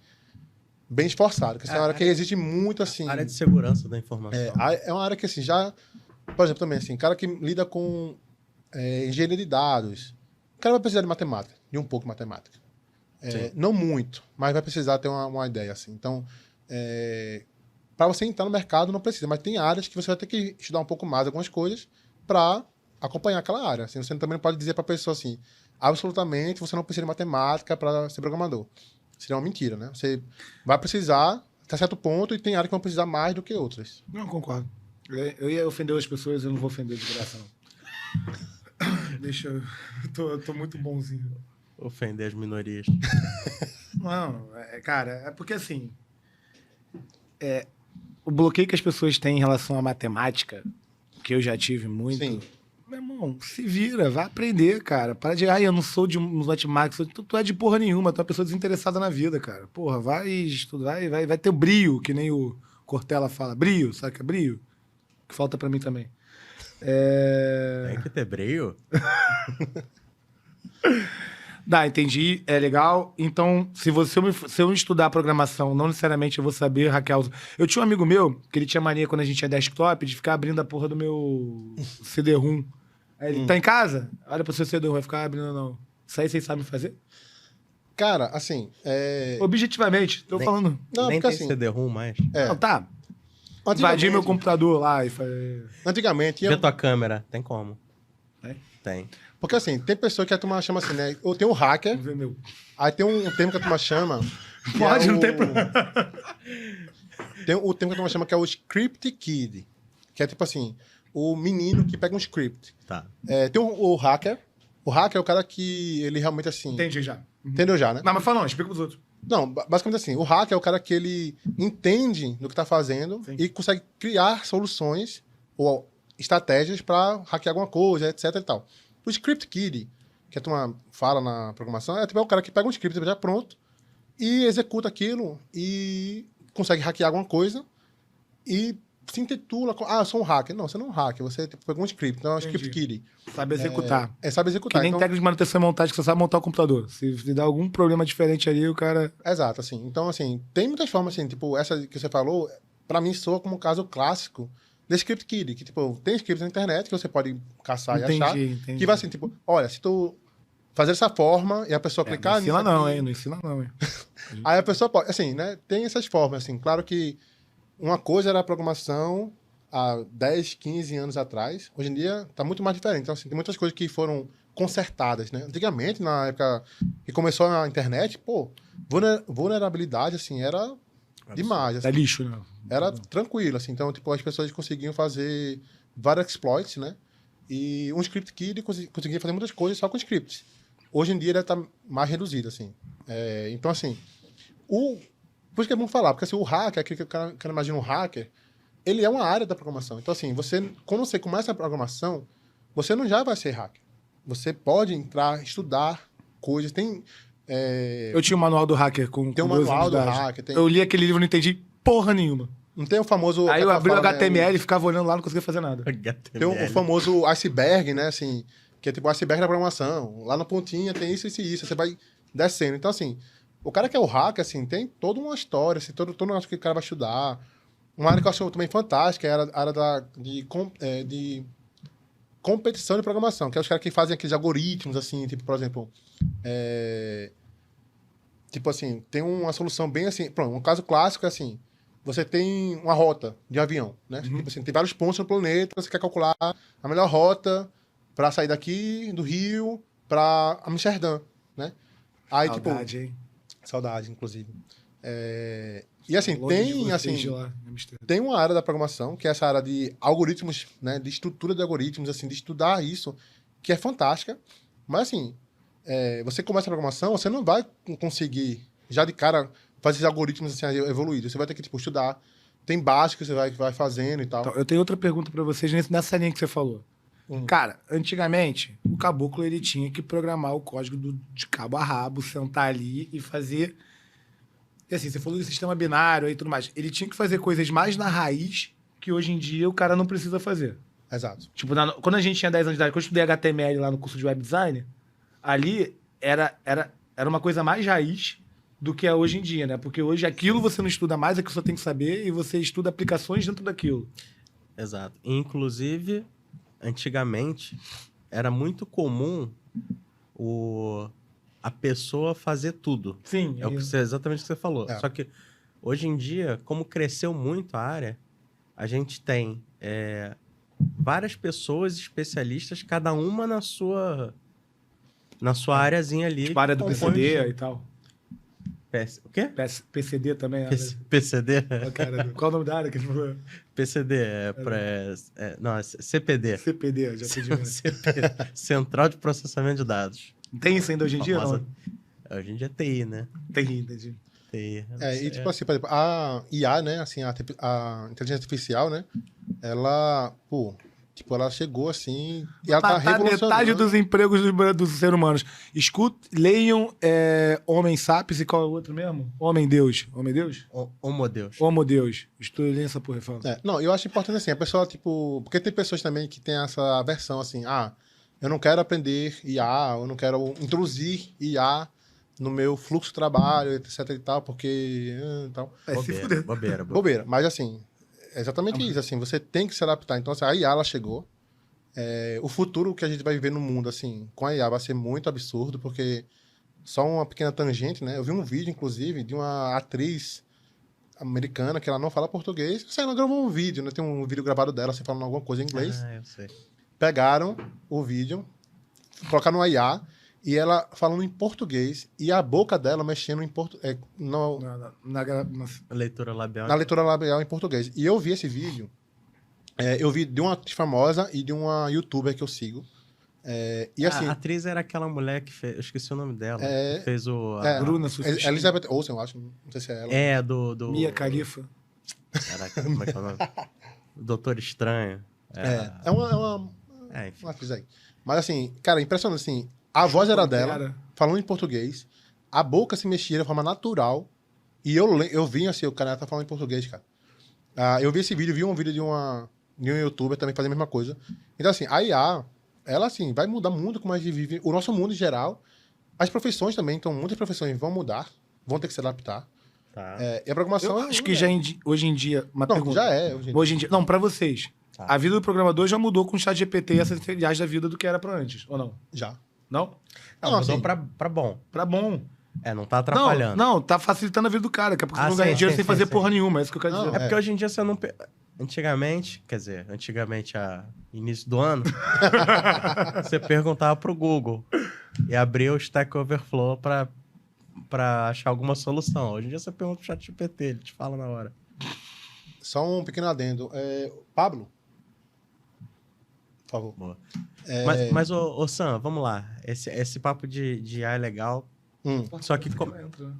bem esforçado. Que essa é uma área que exige muito, assim... Área de segurança da informação. É uma área que, assim, já... Por exemplo, também, assim, cara que lida com engenharia de dados. O cara vai precisar de matemática, de um pouco de matemática. Não muito, mas vai precisar ter uma ideia, assim. Então, para você entrar no mercado, não precisa. Mas tem áreas que você vai ter que estudar um pouco mais algumas coisas para acompanhar aquela área. Assim, você também não pode dizer para a pessoa assim, absolutamente você não precisa de matemática para ser programador. Seria uma mentira, né? Você vai precisar até certo ponto e tem áreas que vão precisar mais do que outras. Não, concordo. Eu ia ofender as pessoas, eu não vou ofender de graça, não. Deixa eu... Tô muito bonzinho. Ofender as minorias. Não, cara, é porque assim... o bloqueio que as pessoas têm em relação à matemática, que eu já tive muito... Sim. Meu irmão, se vira, vai aprender, cara. Para de... eu não sou de matemática, tu é de porra nenhuma, tu é uma pessoa desinteressada na vida, cara. Porra, vai estudar, vai ter brio, que nem o Cortella fala. Brio, sabe o que é brio? Que falta pra mim também. Tem que ter brio? Entendi, é legal. Então, se eu estudar programação, não necessariamente eu vou saber hackear os... Eu tinha um amigo meu, que ele tinha mania, quando a gente tinha desktop, de ficar abrindo a porra do meu CD-ROM. Aí ele, tá em casa? Olha pro seu CD-ROM, vai ficar abrindo, não. Isso aí vocês sabem fazer? Cara, assim... Objetivamente, tô falando. Não, Nem porque tem assim... CD-ROM mais. Não, tá. Antigamente- Invadir meu computador lá e fazer... Antigamente... Vê tua câmera. Tem como? É? Tem. Porque assim, tem pessoa que a turma chama assim, né? Ou tem o hacker, Vamos ver meu. aí tem um termo que a turma chama... que Pode, é não o- tem problema. Tem o termo que a turma chama que é o script kid. Que é tipo assim, o menino que pega um script. Tá. Tem o hacker. O hacker é o cara que ele realmente assim... Entendi já. Entendeu já, né? Não, mas fala não, explica pros outros. Não, basicamente assim, o hacker é o cara que ele entende do que tá fazendo Sim. e consegue criar soluções ou estratégias para hackear alguma coisa, etc e tal. O script kid, que a turma fala na programação, é tipo o cara que pega um script já pronto e executa aquilo e consegue hackear alguma coisa e se intitula... eu sou um hacker. Não, você não é um hacker, você tipo, pegou um script, então é um script kid. Sabe executar. Sabe Que executar. nem Então, técnico de manutenção e montagem que você sabe montar o computador. Se dá algum problema diferente ali, o cara... exato, assim. Então, assim, tem muitas formas, assim, tipo, essa que você falou, pra mim soa como um caso clássico de script kid, que, tipo, tem scripts na internet que você pode caçar e achar, Entendi. que vai assim, tipo, olha, se tu fazer dessa forma e a pessoa Não clicar ensina nisso não, aqui, hein? Não ensina não, hein? aí a pessoa pode, assim, né, tem essas formas, assim, claro que uma coisa era a programação há 10, 15 anos atrás, hoje em dia tá muito mais diferente, então, assim, tem muitas coisas que foram consertadas, né, antigamente, na época que começou a internet, pô, vulnerabilidade, assim, era demais, assim. É lixo, né? Era tranquilo, assim. Então, tipo, as pessoas conseguiam fazer vários exploits, né? E um script kid conseguia fazer muitas coisas só com scripts. Hoje em dia ele está mais reduzido, assim. Então, assim, por isso que é bom falar, porque assim, o hacker, aquele que o cara imagina um hacker, ele é uma área da programação. Então, assim, quando você começa a programação, você não já vai ser hacker. Você pode entrar, estudar coisas. Eu tinha o manual do hacker com Tem um 12 manual anos de do idade. hacker, tem- Eu li aquele livro e não entendi porra nenhuma. Não tem o famoso... Aí eu abri o fala, né, HTML e ficava olhando lá, não conseguia fazer nada. Tem o famoso iceberg, né? Assim, que é tipo o iceberg da programação. Lá na pontinha tem isso, isso e isso. Você vai descendo. Então, assim, o cara que é o hacker, assim, tem toda uma história, assim, todo um negócio que o cara vai estudar. Uma área que eu acho também fantástica é a área de competição de programação, que é os caras que fazem aqueles algoritmos, assim, tipo, por exemplo, tipo assim, tem uma solução bem assim, pronto, um caso clássico é assim, você tem uma rota de avião, né? Tipo assim, tem vários pontos no planeta, você quer calcular a melhor rota para sair daqui do Rio para Amsterdã, né? Aí, Saudade, hein? saudade, inclusive. E assim, Longe de tem vocês assim, de lá, em Amsterdã. tem uma área da programação, que é essa área de algoritmos, né, de estrutura de algoritmos, assim, de estudar isso, que é fantástica. Mas, assim, você começa a programação, você não vai conseguir, já de cara, fazer esses algoritmos assim, evoluídos. Você vai ter que, tipo, estudar. Tem básicos que você vai fazendo e tal. Então, eu tenho outra pergunta pra vocês nessa linha que você falou. Cara, antigamente, o caboclo ele tinha que programar o código de cabo a rabo, sentar ali e fazer... E assim, você falou do sistema binário e tudo mais. Ele tinha que fazer coisas mais na raiz que hoje em dia o cara não precisa fazer. Exato. Tipo, quando a gente tinha 10 anos de idade, quando eu estudei HTML lá no curso de web design, ali era uma coisa mais raiz do que é hoje em dia, né? Porque hoje aquilo você não estuda mais, aquilo você tem que saber e você estuda aplicações dentro daquilo. Exato. Inclusive, antigamente, era muito comum a pessoa fazer tudo. Sim. Exatamente o que você falou. É. Só que, hoje em dia, como cresceu muito a área, a gente tem várias pessoas especialistas, cada uma na sua áreazinha ali. Tipo, a área do compõe PCD o e tal. O quê? PCD também. PCD? Qual o nome da área que ele falou? PCD não, é CPD. CPD, já sei de CPD. Central de Processamento de Dados. Tem isso ainda hoje em dia? Famosa. Não? Hoje em dia é TI, né? Tem, entendi. TI. E tipo assim, por exemplo, a IA, né, assim, a inteligência artificial, né, ela, ela chegou assim e ela tá Matar revolucionando. metade dos empregos dos seres humanos. Leiam Homem Sapiens e qual é o outro mesmo? Homem Deus. Homem Deus? Homo Deus. Homo Deus. Estou lendo essa porra, fala. Não, eu acho importante assim, a pessoa, tipo... Porque tem pessoas também que têm essa versão assim, eu não quero aprender IA, eu não quero introduzir IA no meu fluxo de trabalho, etc e tal, porque... tal. Se fuder. Bobeira. Mas assim, é exatamente isso, assim, você tem que se adaptar. Então, assim, a IA, ela chegou. O futuro que a gente vai viver no mundo, assim, com a IA vai ser muito absurdo, porque só uma pequena tangente, né? Eu vi um vídeo, inclusive, de uma atriz americana que ela não fala português. Ela gravou um vídeo, né? Tem um vídeo gravado dela, assim, falando alguma coisa em inglês. Ah, eu sei. Pegaram o vídeo, colocaram no IA e ela falando em português e a boca dela mexendo em português. Leitura labial. Na leitura labial em português. E eu vi esse vídeo. Eu vi de uma atriz famosa e de uma youtuber que eu sigo. E assim, a atriz era aquela mulher que fez... Eu esqueci o nome dela. Que fez o... Bruna Surfistinha. Elizabeth Olsen, eu acho. Não sei se é ela. Do... Mia Khalifa. Caraca, como é que é o nome? Doutor Estranho. É uma Enfim. atriz aí. Mas assim, cara, impressionante assim. A voz era dela, falando em português. A boca se mexia de forma natural. E eu vi assim, o cara tá falando em português, cara. Eu vi esse vídeo, vi um vídeo de um youtuber também fazendo a mesma coisa. Então assim, a IA... ela, assim, vai mudar muito como a gente vive, o nosso mundo em geral. As profissões também, então muitas profissões vão mudar, vão ter que se adaptar. Tá. E a programação... Eu acho que hoje em dia... Uma Não, pergunta. já é. Hoje em dia... Não, pra vocês. Tá. A vida do programador já mudou com o ChatGPT e essas inteligências da vida do que era pra antes, ou não? Já. Não? Não, Não, mudou assim, pra bom. Pra bom. Não tá atrapalhando. Não, tá facilitando a vida do cara, que é porque você não sim, ganha dinheiro sim, sem sim, fazer sim. porra nenhuma, é isso que eu quero Não, dizer. É porque hoje em dia você não... Antigamente, início do ano, você perguntava pro Google e abria o Stack Overflow pra achar alguma solução. Hoje em dia você pergunta pro ChatGPT, ele te fala na hora. Só um pequeno adendo. Pablo? Por favor. Boa. Mas ô Sam, vamos lá. Esse papo de IA é legal. Só que... Ela entra, né?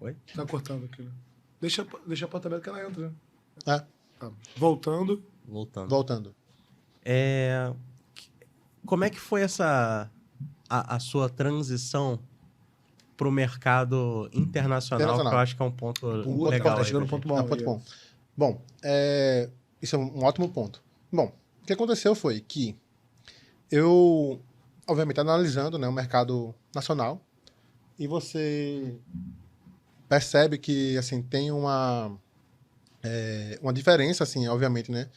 Oi? Tá cortando aquilo. Deixa a porta aberta que ela entra. É, Tá. Voltando. voltando. Como é que foi a sua transição pro mercado internacional, que eu acho que é um ponto legal. Tá chegando no aí, ponto É um bom. ponto bom. Bom, isso é um ótimo ponto. Bom, o que aconteceu foi que eu, obviamente, analisando, né, o mercado nacional, e você percebe que, assim, tem uma diferença, assim, obviamente, né,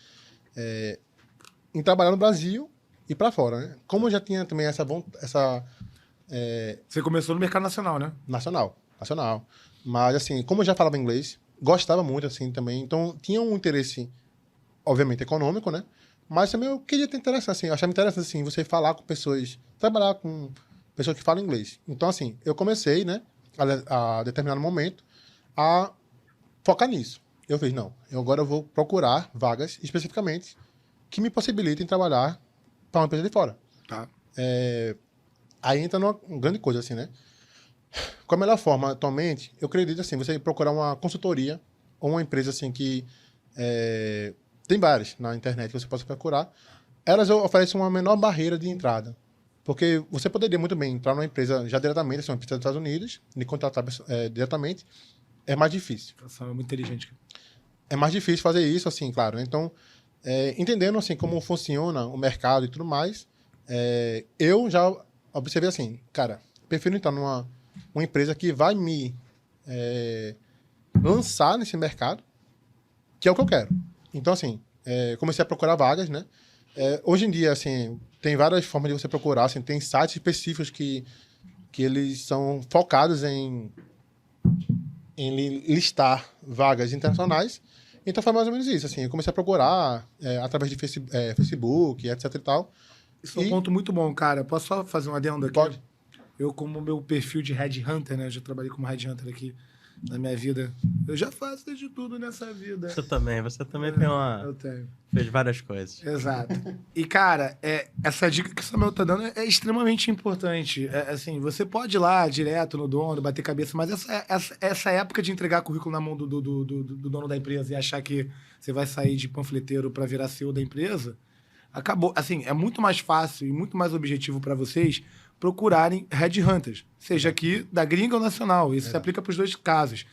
em trabalhar no Brasil e para fora, né? Como eu já tinha também essa Você começou no mercado nacional, né? nacional. Mas, assim, como eu já falava inglês, gostava muito, assim, também. Então, tinha um interesse, obviamente, econômico, né? Mas também eu queria ter interesse, assim, eu achava interessante, assim, você falar com pessoas, trabalhar com pessoas que falam inglês. Então, assim, eu comecei, né, a determinado momento, a focar nisso. Eu fiz, não, agora eu vou procurar vagas, especificamente, que me possibilitem trabalhar para uma empresa de fora. Tá. Aí entra numa grande coisa, assim, né? Qual a melhor forma, atualmente, eu acredito, assim, você procurar uma consultoria ou uma empresa, assim, que tem várias na internet que você possa procurar. Elas oferecem uma menor barreira de entrada. Porque você poderia muito bem entrar numa empresa já diretamente, assim, uma empresa dos Estados Unidos, e contratar diretamente. É mais difícil. É muito inteligente. É mais difícil fazer isso, assim, claro, né? Então, entendendo, assim, como funciona o mercado e tudo mais, eu já observei assim, cara, prefiro entrar numa empresa que vai me lançar nesse mercado, que é o que eu quero. Então, assim, comecei a procurar vagas, né? Hoje em dia, assim, tem várias formas de você procurar, assim, tem sites específicos que eles são focados em listar vagas internacionais. Então, foi mais ou menos isso, assim, eu comecei a procurar através de Facebook, etc e tal. Isso é um ponto muito bom, cara. Posso só fazer um adendo aqui? Pode. Eu, como meu perfil de headhunter, né? Eu já trabalhei como headhunter aqui na minha vida. Eu já faço de tudo nessa vida. Você também tem Eu tenho. fez várias coisas. Exato. E, cara, essa dica que o Samuel tá dando é extremamente importante. Assim, você pode ir lá direto no dono, bater cabeça, mas essa época de entregar currículo na mão do dono da empresa e achar que você vai sair de panfleteiro para virar CEO da empresa, acabou. Assim, é muito mais fácil e muito mais objetivo para vocês procurarem headhunters, seja aqui da gringa ou nacional. Isso se aplica para os dois casos.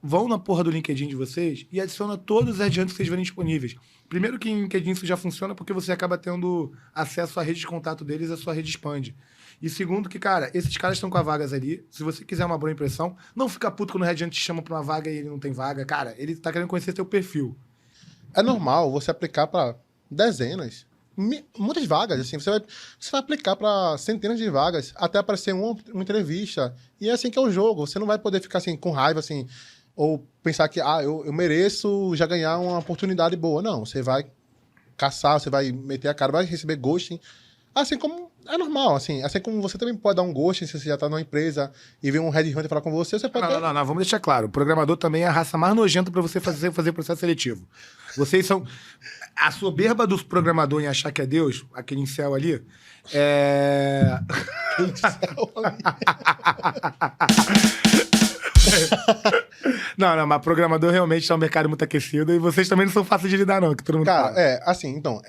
Vão na porra do LinkedIn de vocês e adiciona todos os headhunters que vocês verem disponíveis. Primeiro que em LinkedIn isso já funciona porque você acaba tendo acesso à rede de contato deles e a sua rede expande. E segundo que, cara, esses caras estão com as vagas ali. Se você quiser uma boa impressão, não fica puto quando o headhunter te chama para uma vaga e ele não tem vaga. Cara, ele tá querendo conhecer seu perfil. É normal você aplicar para dezenas, muitas vagas, assim, você vai aplicar para centenas de vagas até aparecer uma entrevista. E é assim que é o jogo. Você não vai poder ficar assim com raiva, assim, ou pensar que eu mereço já ganhar uma oportunidade boa. Não, você vai caçar, você vai meter a cara, vai receber ghosting. Assim como é normal, assim como você também pode dar um ghosting se você já tá numa empresa e vem um headhunter falar com você, você pode... Não, vamos deixar claro. O programador também é a raça mais nojenta para você fazer processo seletivo. Vocês são... A soberba do programador em achar que é Deus, aquele incel ali, é... Não, mas programador realmente é um mercado muito aquecido e vocês também não são fáceis de lidar, não, que todo mundo fala. assim, então,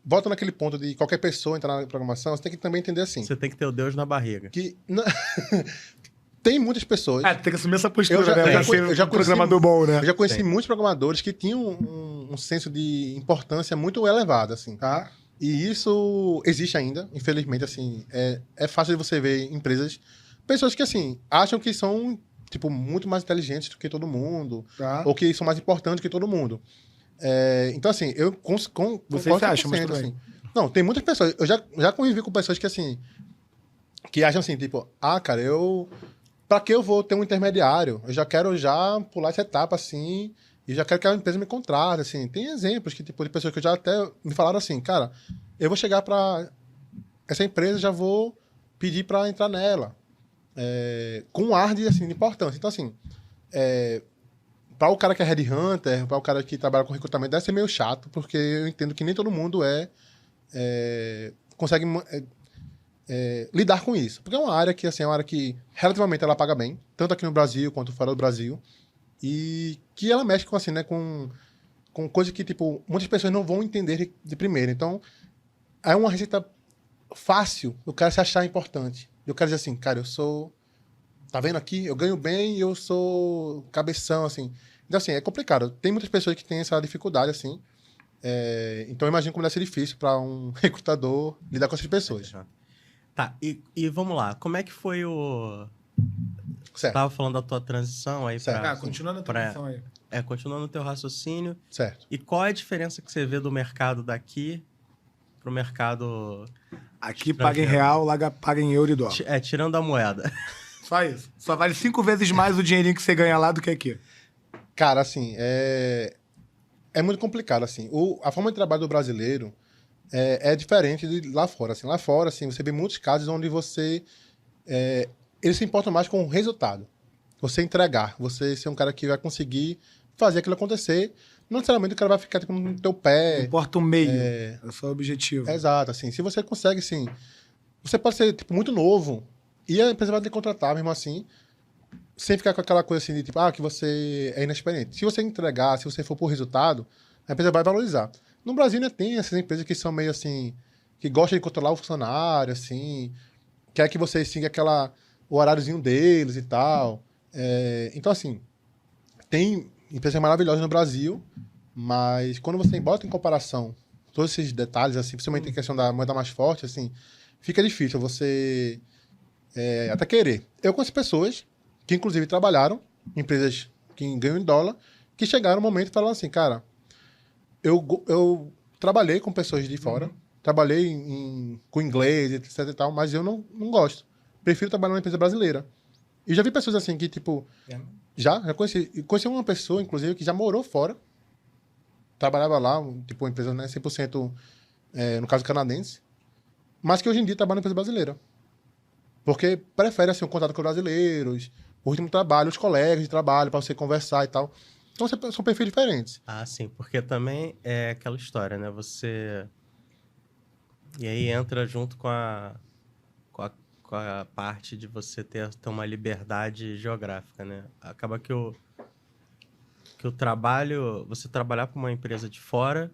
volta naquele ponto de qualquer pessoa entrar na programação, você tem que também entender assim. Você tem que ter o Deus na barriga. Que tem muitas pessoas... tem que assumir essa postura, né? Eu já conheci, programador bom, né? Eu já conheci muitos programadores que tinham um senso de importância muito elevado, assim. Tá. E isso existe ainda, infelizmente, assim. É fácil de você ver em empresas, pessoas que, assim, acham que são, tipo, muito mais inteligentes do que todo mundo, ou que são mais importantes que todo mundo. Então, assim, eu Você acha, mas tudo assim. Não, tem muitas pessoas. Eu já convivi com pessoas que, assim, que acham assim, tipo, cara, pra que eu vou ter um intermediário? Eu já quero pular essa etapa, assim, e já quero que a empresa me contrate, assim. Tem exemplos de pessoas que já até me falaram assim, cara, eu vou chegar pra essa empresa, já vou pedir pra entrar nela. Com um ar de importância. Então, assim, para o cara que é headhunter, para o cara que trabalha com recrutamento, deve ser meio chato, porque eu entendo que nem todo mundo consegue lidar com isso. Porque é uma área que, assim, relativamente ela paga bem, tanto aqui no Brasil quanto fora do Brasil, e que ela mexe com, assim, né, com coisas que, tipo, muitas pessoas não vão entender de primeira. Então, é uma receita fácil do cara se achar importante. Eu quero dizer assim, cara, eu sou... Tá vendo aqui? Eu ganho bem e eu sou cabeção, assim. Então, assim, é complicado. Tem muitas pessoas que têm essa dificuldade, assim. Então, eu imagino como deve ser difícil para um recrutador lidar com essas pessoas. Tá, e vamos lá. Como é que foi o... Certo. Você tava falando da tua transição aí pra... continuando a transição aí. Continuando o teu raciocínio. Certo. E qual é a diferença que você vê do mercado daqui pro mercado... Aqui paga em real, lá paga em euro e dólar. Tirando a moeda. Só isso. Só vale 5 vezes mais o dinheirinho que você ganha lá do que aqui. Cara, assim, é muito complicado, assim. A forma de trabalho do brasileiro é diferente de lá fora. Assim, lá fora, assim, você vê muitos casos onde eles se importam mais com o resultado. Você entregar, você ser um cara que vai conseguir fazer aquilo acontecer. Não necessariamente o cara vai ficar tipo, no teu pé. Não importa o meio, é só o objetivo. Exato, assim. Se você consegue, assim... Você pode ser, tipo, muito novo e a empresa vai te contratar mesmo assim, sem ficar com aquela coisa assim de, tipo, que você é inexperiente. Se você entregar, se você for por resultado, a empresa vai valorizar. No Brasil, né, tem essas empresas que são meio assim, que gostam de controlar o funcionário, assim, quer que você siga o horáriozinho deles e tal. Então, assim, tem empresas maravilhosas no Brasil, mas quando você bota em comparação todos esses detalhes, assim, principalmente em questão da moeda mais forte, assim, fica difícil você até querer. Eu conheço pessoas que, inclusive, trabalharam em empresas que ganham em dólar, que chegaram no momento e falaram assim, cara, eu trabalhei com pessoas de fora, trabalhei com inglês, etc e tal, mas eu não gosto. Prefiro trabalhar numa empresa brasileira. E já vi pessoas assim que, tipo... Já conheci uma pessoa, inclusive, que já morou fora. Trabalhava lá, tipo, uma empresa, né, 100%, no caso, canadense. Mas que hoje em dia trabalha na empresa brasileira. Porque prefere, assim, o contato com os brasileiros, o ritmo de trabalho, os colegas de trabalho, para você conversar e tal. Então, são perfis diferentes. Ah, sim. Porque também é aquela história, né? Você... E aí entra junto com a parte de você ter uma liberdade geográfica, né? Acaba que o trabalho... Você trabalhar para uma empresa de fora,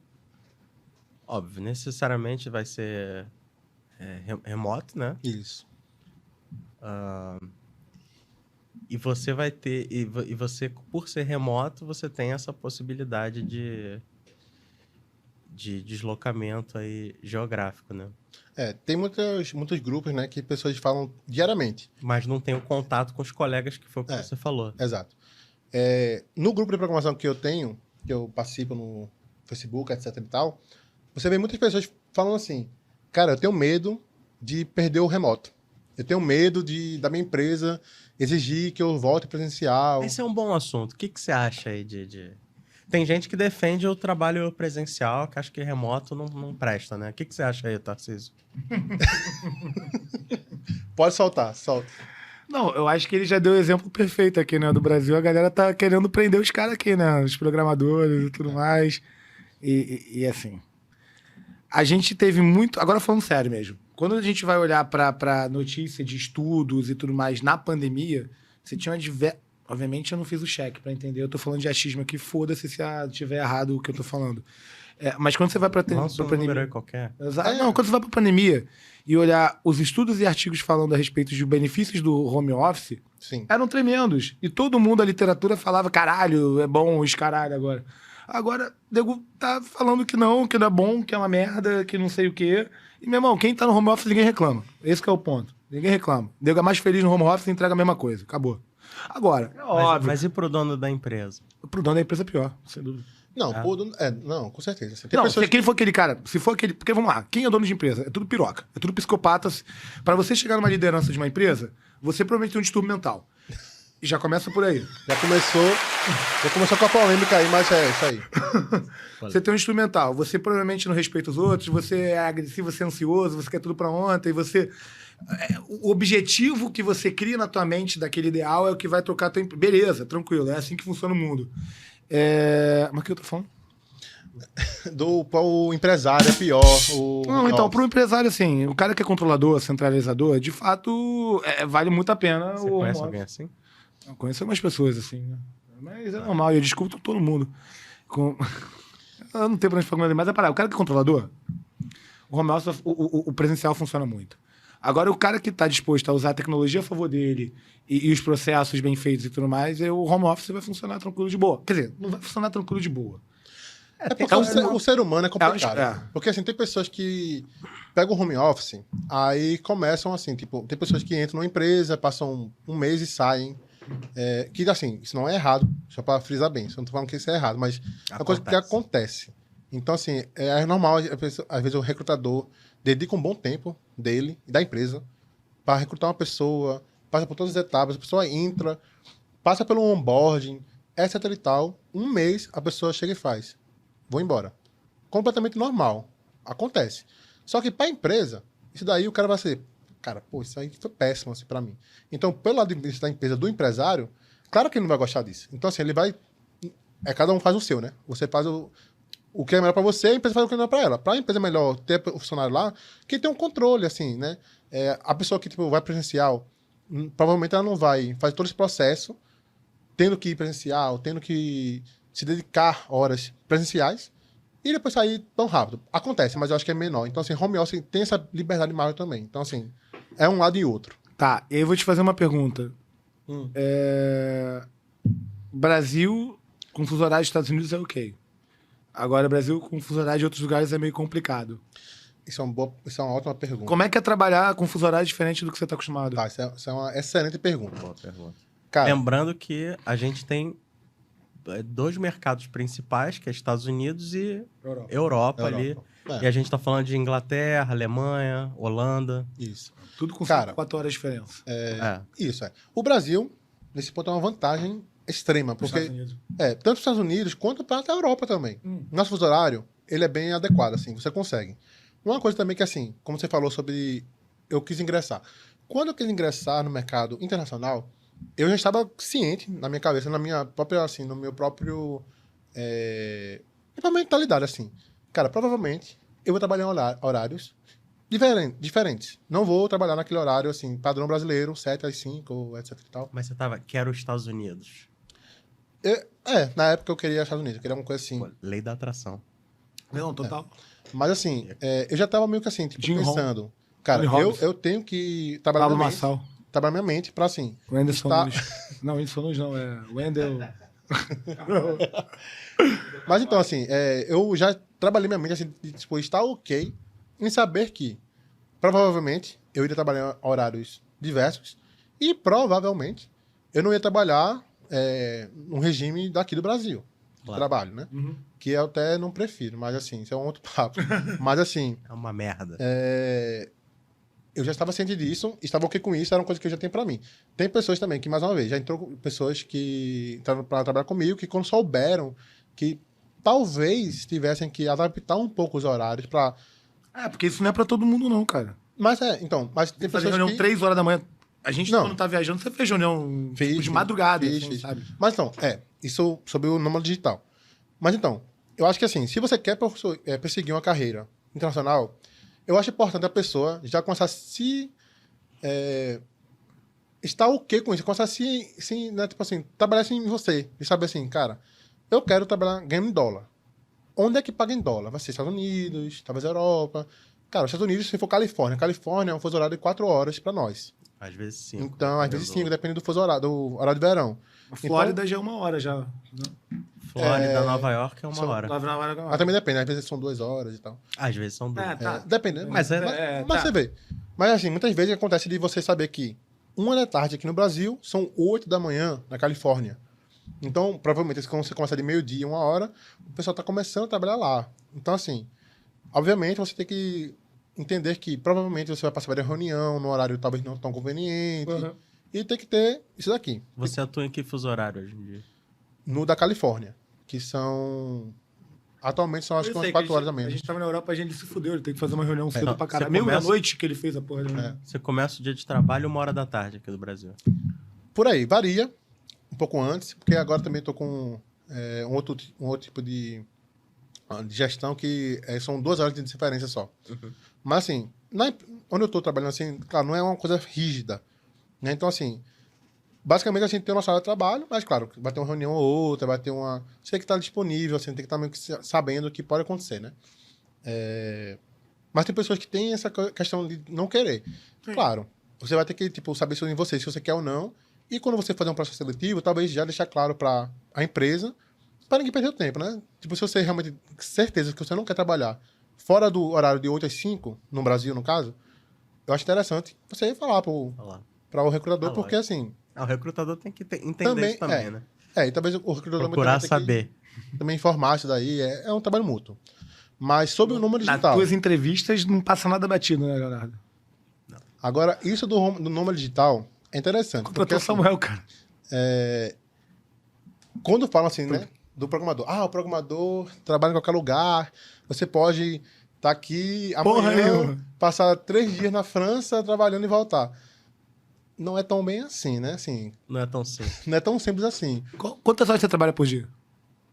óbvio, necessariamente vai ser remoto, né? Isso. E você vai ter... E você, por ser remoto, você tem essa possibilidade de deslocamento aí geográfico, né? Tem muitos grupos, né, que pessoas falam diariamente. Mas não tem o contato com os colegas, que foi o que você falou. Exato. No grupo de programação que eu tenho, que eu participo no Facebook, etc e tal, você vê muitas pessoas falando assim, cara, eu tenho medo de perder o remoto. Eu tenho medo da minha empresa exigir que eu volte presencial. Esse é um bom assunto. O que você acha aí Tem gente que defende o trabalho presencial, que acha que remoto não presta, né? O que você acha aí, Tarcísio? Pode soltar, solta. Não, eu acho que ele já deu o exemplo perfeito aqui, né? Do Brasil, a galera tá querendo prender os caras aqui, né? Os programadores e tudo mais. E assim, a gente teve muito... Agora falando sério mesmo. Quando a gente vai olhar pra notícia de estudos e tudo mais na pandemia, você tinha uma Obviamente eu não fiz o cheque pra entender. Eu tô falando de achismo aqui, foda-se se tiver errado o que eu tô falando. Mas quando você vai pra pandemia... qualquer. Não, quando você vai pra pandemia e olhar os estudos e artigos falando a respeito dos benefícios do home office, Sim. eram tremendos. E todo mundo, a literatura, falava, caralho, é bom os caralho agora. Agora, o nego tá falando que não é bom, que é uma merda, que não sei o quê. E, meu irmão, quem tá no home office, ninguém reclama. Esse que é o ponto. Ninguém reclama. O nego é mais feliz no home office e entrega a mesma coisa. Acabou. Agora, é óbvio. Mas e pro dono da empresa? Pro dono da empresa é pior, sem dúvida. Não, não, com certeza. Se quem for aquele cara, se for aquele... Porque, vamos lá, quem é dono de empresa? É tudo piroca. É tudo psicopatas. Pra você chegar numa liderança de uma empresa, você provavelmente tem um distúrbio mental. E já começa por aí. Já começou com a polêmica aí, mas é isso aí. Você tem um distúrbio mental. Você provavelmente não respeita os outros, você é agressivo, você é ansioso, você quer tudo pra ontem, você... O objetivo que você cria na tua mente daquele ideal é o que vai trocar a tua... Beleza, tranquilo. É assim que funciona o mundo. Mas o que eu tô falando? O empresário é pior. Não, então, pro empresário, assim, o cara que é controlador, centralizador, de fato, vale muito a pena. Você conhece alguém assim? Eu conheço algumas pessoas, assim, né? Mas é normal, eu discuto com todo mundo. Eu não tenho pra onde falar, mas é parar. O cara que é controlador, o home office, o presencial funciona muito. Agora, o cara que está disposto a usar a tecnologia a favor dele e os processos bem feitos e tudo mais, o home office vai funcionar tranquilo de boa. Quer dizer, não vai funcionar tranquilo de boa. Porque o ser humano é complicado. Porque, assim, tem pessoas que pegam o home office, aí começam, assim, tipo, tem pessoas que entram numa empresa, passam um mês e saem. Que, assim, isso não é errado, só para frisar bem, eu não tô falando que isso é errado, mas é uma coisa que acontece. Então, assim, é normal, às vezes o recrutador dedica um bom tempo dele e da empresa para recrutar uma pessoa, passa por todas as etapas, a pessoa entra, passa pelo onboarding, etc e tal. Um mês a pessoa chega e faz. Vou embora. Completamente normal. Acontece. Só que para a empresa, isso daí o cara vai ser, cara, pô, isso aí foi péssimo assim, para mim. Então, pelo lado da empresa, do empresário, claro que ele não vai gostar disso. Então, assim, ele vai... cada um faz o seu, né? Você faz o que é melhor para você, a empresa faz o que é melhor para ela. Para a empresa é melhor ter o funcionário lá que tem um controle, assim, né? A pessoa que tipo, vai presencial, provavelmente ela não vai fazer todo esse processo tendo que ir presencial, tendo que se dedicar horas presenciais e depois sair tão rápido. Acontece, mas eu acho que é menor. Então, assim, home office tem essa liberdade maior também. Então, assim, é um lado e outro. Tá, e aí eu vou te fazer uma pergunta. Brasil com fuso horário dos Estados Unidos é ok. Agora, Brasil com fuso horário de outros lugares é meio complicado. Isso é uma ótima pergunta. Como é que é trabalhar com fuso horário diferente do que você está acostumado? Tá, isso é uma excelente pergunta. Boa pergunta. Cara, lembrando que a gente tem 2 mercados principais, que é Estados Unidos e Europa. Ali. E a gente tá falando de Inglaterra, Alemanha, Holanda. Isso. Tudo com 4 horas de diferença. Isso, é. O Brasil, nesse ponto, é uma vantagem extrema. Porque, tanto os Estados Unidos quanto para a Europa também. Nosso fuso horário, ele é bem adequado, assim, você consegue. Uma coisa também que, assim, como você falou sobre... Eu quis ingressar. Quando eu quis ingressar no mercado internacional, eu já estava ciente na minha cabeça, na minha própria, assim, no meu próprio... minha mentalidade, assim. Cara, provavelmente, eu vou trabalhar em horários diferentes. Não vou trabalhar naquele horário, assim, padrão brasileiro, 7 às 5, etc e tal. Mas você tava... Quero os Estados Unidos. Na época eu queria Estados Unidos, eu queria uma coisa assim... Pô, lei da atração. Não, total. Mas assim, eu já tava meio que assim, tipo, pensando... Cara, eu tenho que trabalhar minha mente pra assim... Wendel Nunes. Não, Wendel Nunes não, é Wendel... Mas então, assim, eu já trabalhei minha mente assim, de, tipo, estar ok em saber que provavelmente eu iria trabalhar em horários diversos e provavelmente eu não ia trabalhar no regime daqui do Brasil. trabalho, né? Que eu até não prefiro, mas assim, isso é um outro papo. Mas assim... É uma merda. Eu já estava ciente disso, estava ok com isso, era uma coisa que eu já tenho pra mim. Tem pessoas também que, mais uma vez, já entrou pessoas que entraram pra trabalhar comigo, que quando souberam que talvez tivessem que adaptar um pouco os horários pra... Porque isso não é pra todo mundo não, cara. Mas mas tem Fazer pessoas reunião que... 3 horas da manhã. A gente, Não. quando tá viajando, você fez reunião Fiz, de madrugada, fiz, assim, fiz. sabe? Mas então, isso sobre o nômade digital. Mas então, eu acho que assim, se você quer perseguir uma carreira internacional, eu acho importante a pessoa já começar a se... estar ok com isso, começar a se né, tipo assim, trabalhar assim em você. E saber assim, cara, eu quero trabalhar ganhando em dólar. Onde é que paga em dólar? Vai ser Estados Unidos, talvez Europa. Cara, os Estados Unidos, se for Califórnia. Califórnia é um fuso horário de 4 horas pra nós. Às vezes 5. Então, às vezes 5, depende do fuso horário, do horário de verão. A Flórida já é 1 hora, já. Flórida, Nova York é 1 hora. Mas também depende, às vezes são 2 horas e tal. Às vezes são 2. Tá. Depende, Mas mas você vê. Mas assim, muitas vezes acontece de você saber que 1 da tarde aqui no Brasil são 8 da manhã na Califórnia. Então, provavelmente, quando você começa de meio-dia, 1 hora, o pessoal está começando a trabalhar lá. Então, assim, obviamente você tem que entender que provavelmente você vai passar por reunião no horário talvez não tão conveniente. E tem que ter isso daqui. Você atua em que fuso horário hoje em dia? No da Califórnia, que são... Atualmente são acho que umas 4 horas a A menos. gente tava na Europa, a gente se fudeu. Ele tem que fazer uma reunião cedo Então, pra você caralho. Meio da começa- noite que ele fez a porra da reunião. Você começa o dia de trabalho 1 hora da tarde aqui do Brasil. Por aí, varia um pouco antes, porque agora também estou com um outro tipo de gestão que são 2 horas de diferença só. Mas assim, onde eu estou trabalhando assim, claro, não é uma coisa rígida. Né? Então assim, basicamente a gente tem o nosso horário de trabalho, mas claro, vai ter uma reunião ou outra, vai ter uma... Você tem que estar disponível, assim, tem que estar meio que sabendo o que pode acontecer, né? Mas tem pessoas que têm essa questão de não querer. Claro, você vai ter que tipo, saber sobre você, se você quer ou não. E quando você fazer um processo seletivo, talvez já deixar claro para a empresa, para ninguém perder o tempo, né? Tipo, se você realmente tem certeza que você não quer trabalhar fora do horário de 8 às 5, no Brasil, no caso, eu acho interessante você falar para o recrutador, porque assim... O recrutador tem que entender isso também, né? E talvez o recrutador Procurar também saber. também informar isso daí, é um trabalho mútuo. Mas sobre o nômade digital... Nas tuas entrevistas não passa nada batido, né, Leonardo? Agora, isso do nômade digital é interessante. Contratou o Samuel, cara. Quando falam assim, né? Do programador. O programador trabalha em qualquer lugar. Você pode estar aqui amanhã, passar 3 dias na França trabalhando e voltar. Não é tão bem assim, né? Assim, Não é tão simples. não é tão simples assim. Quantas horas você trabalha por dia?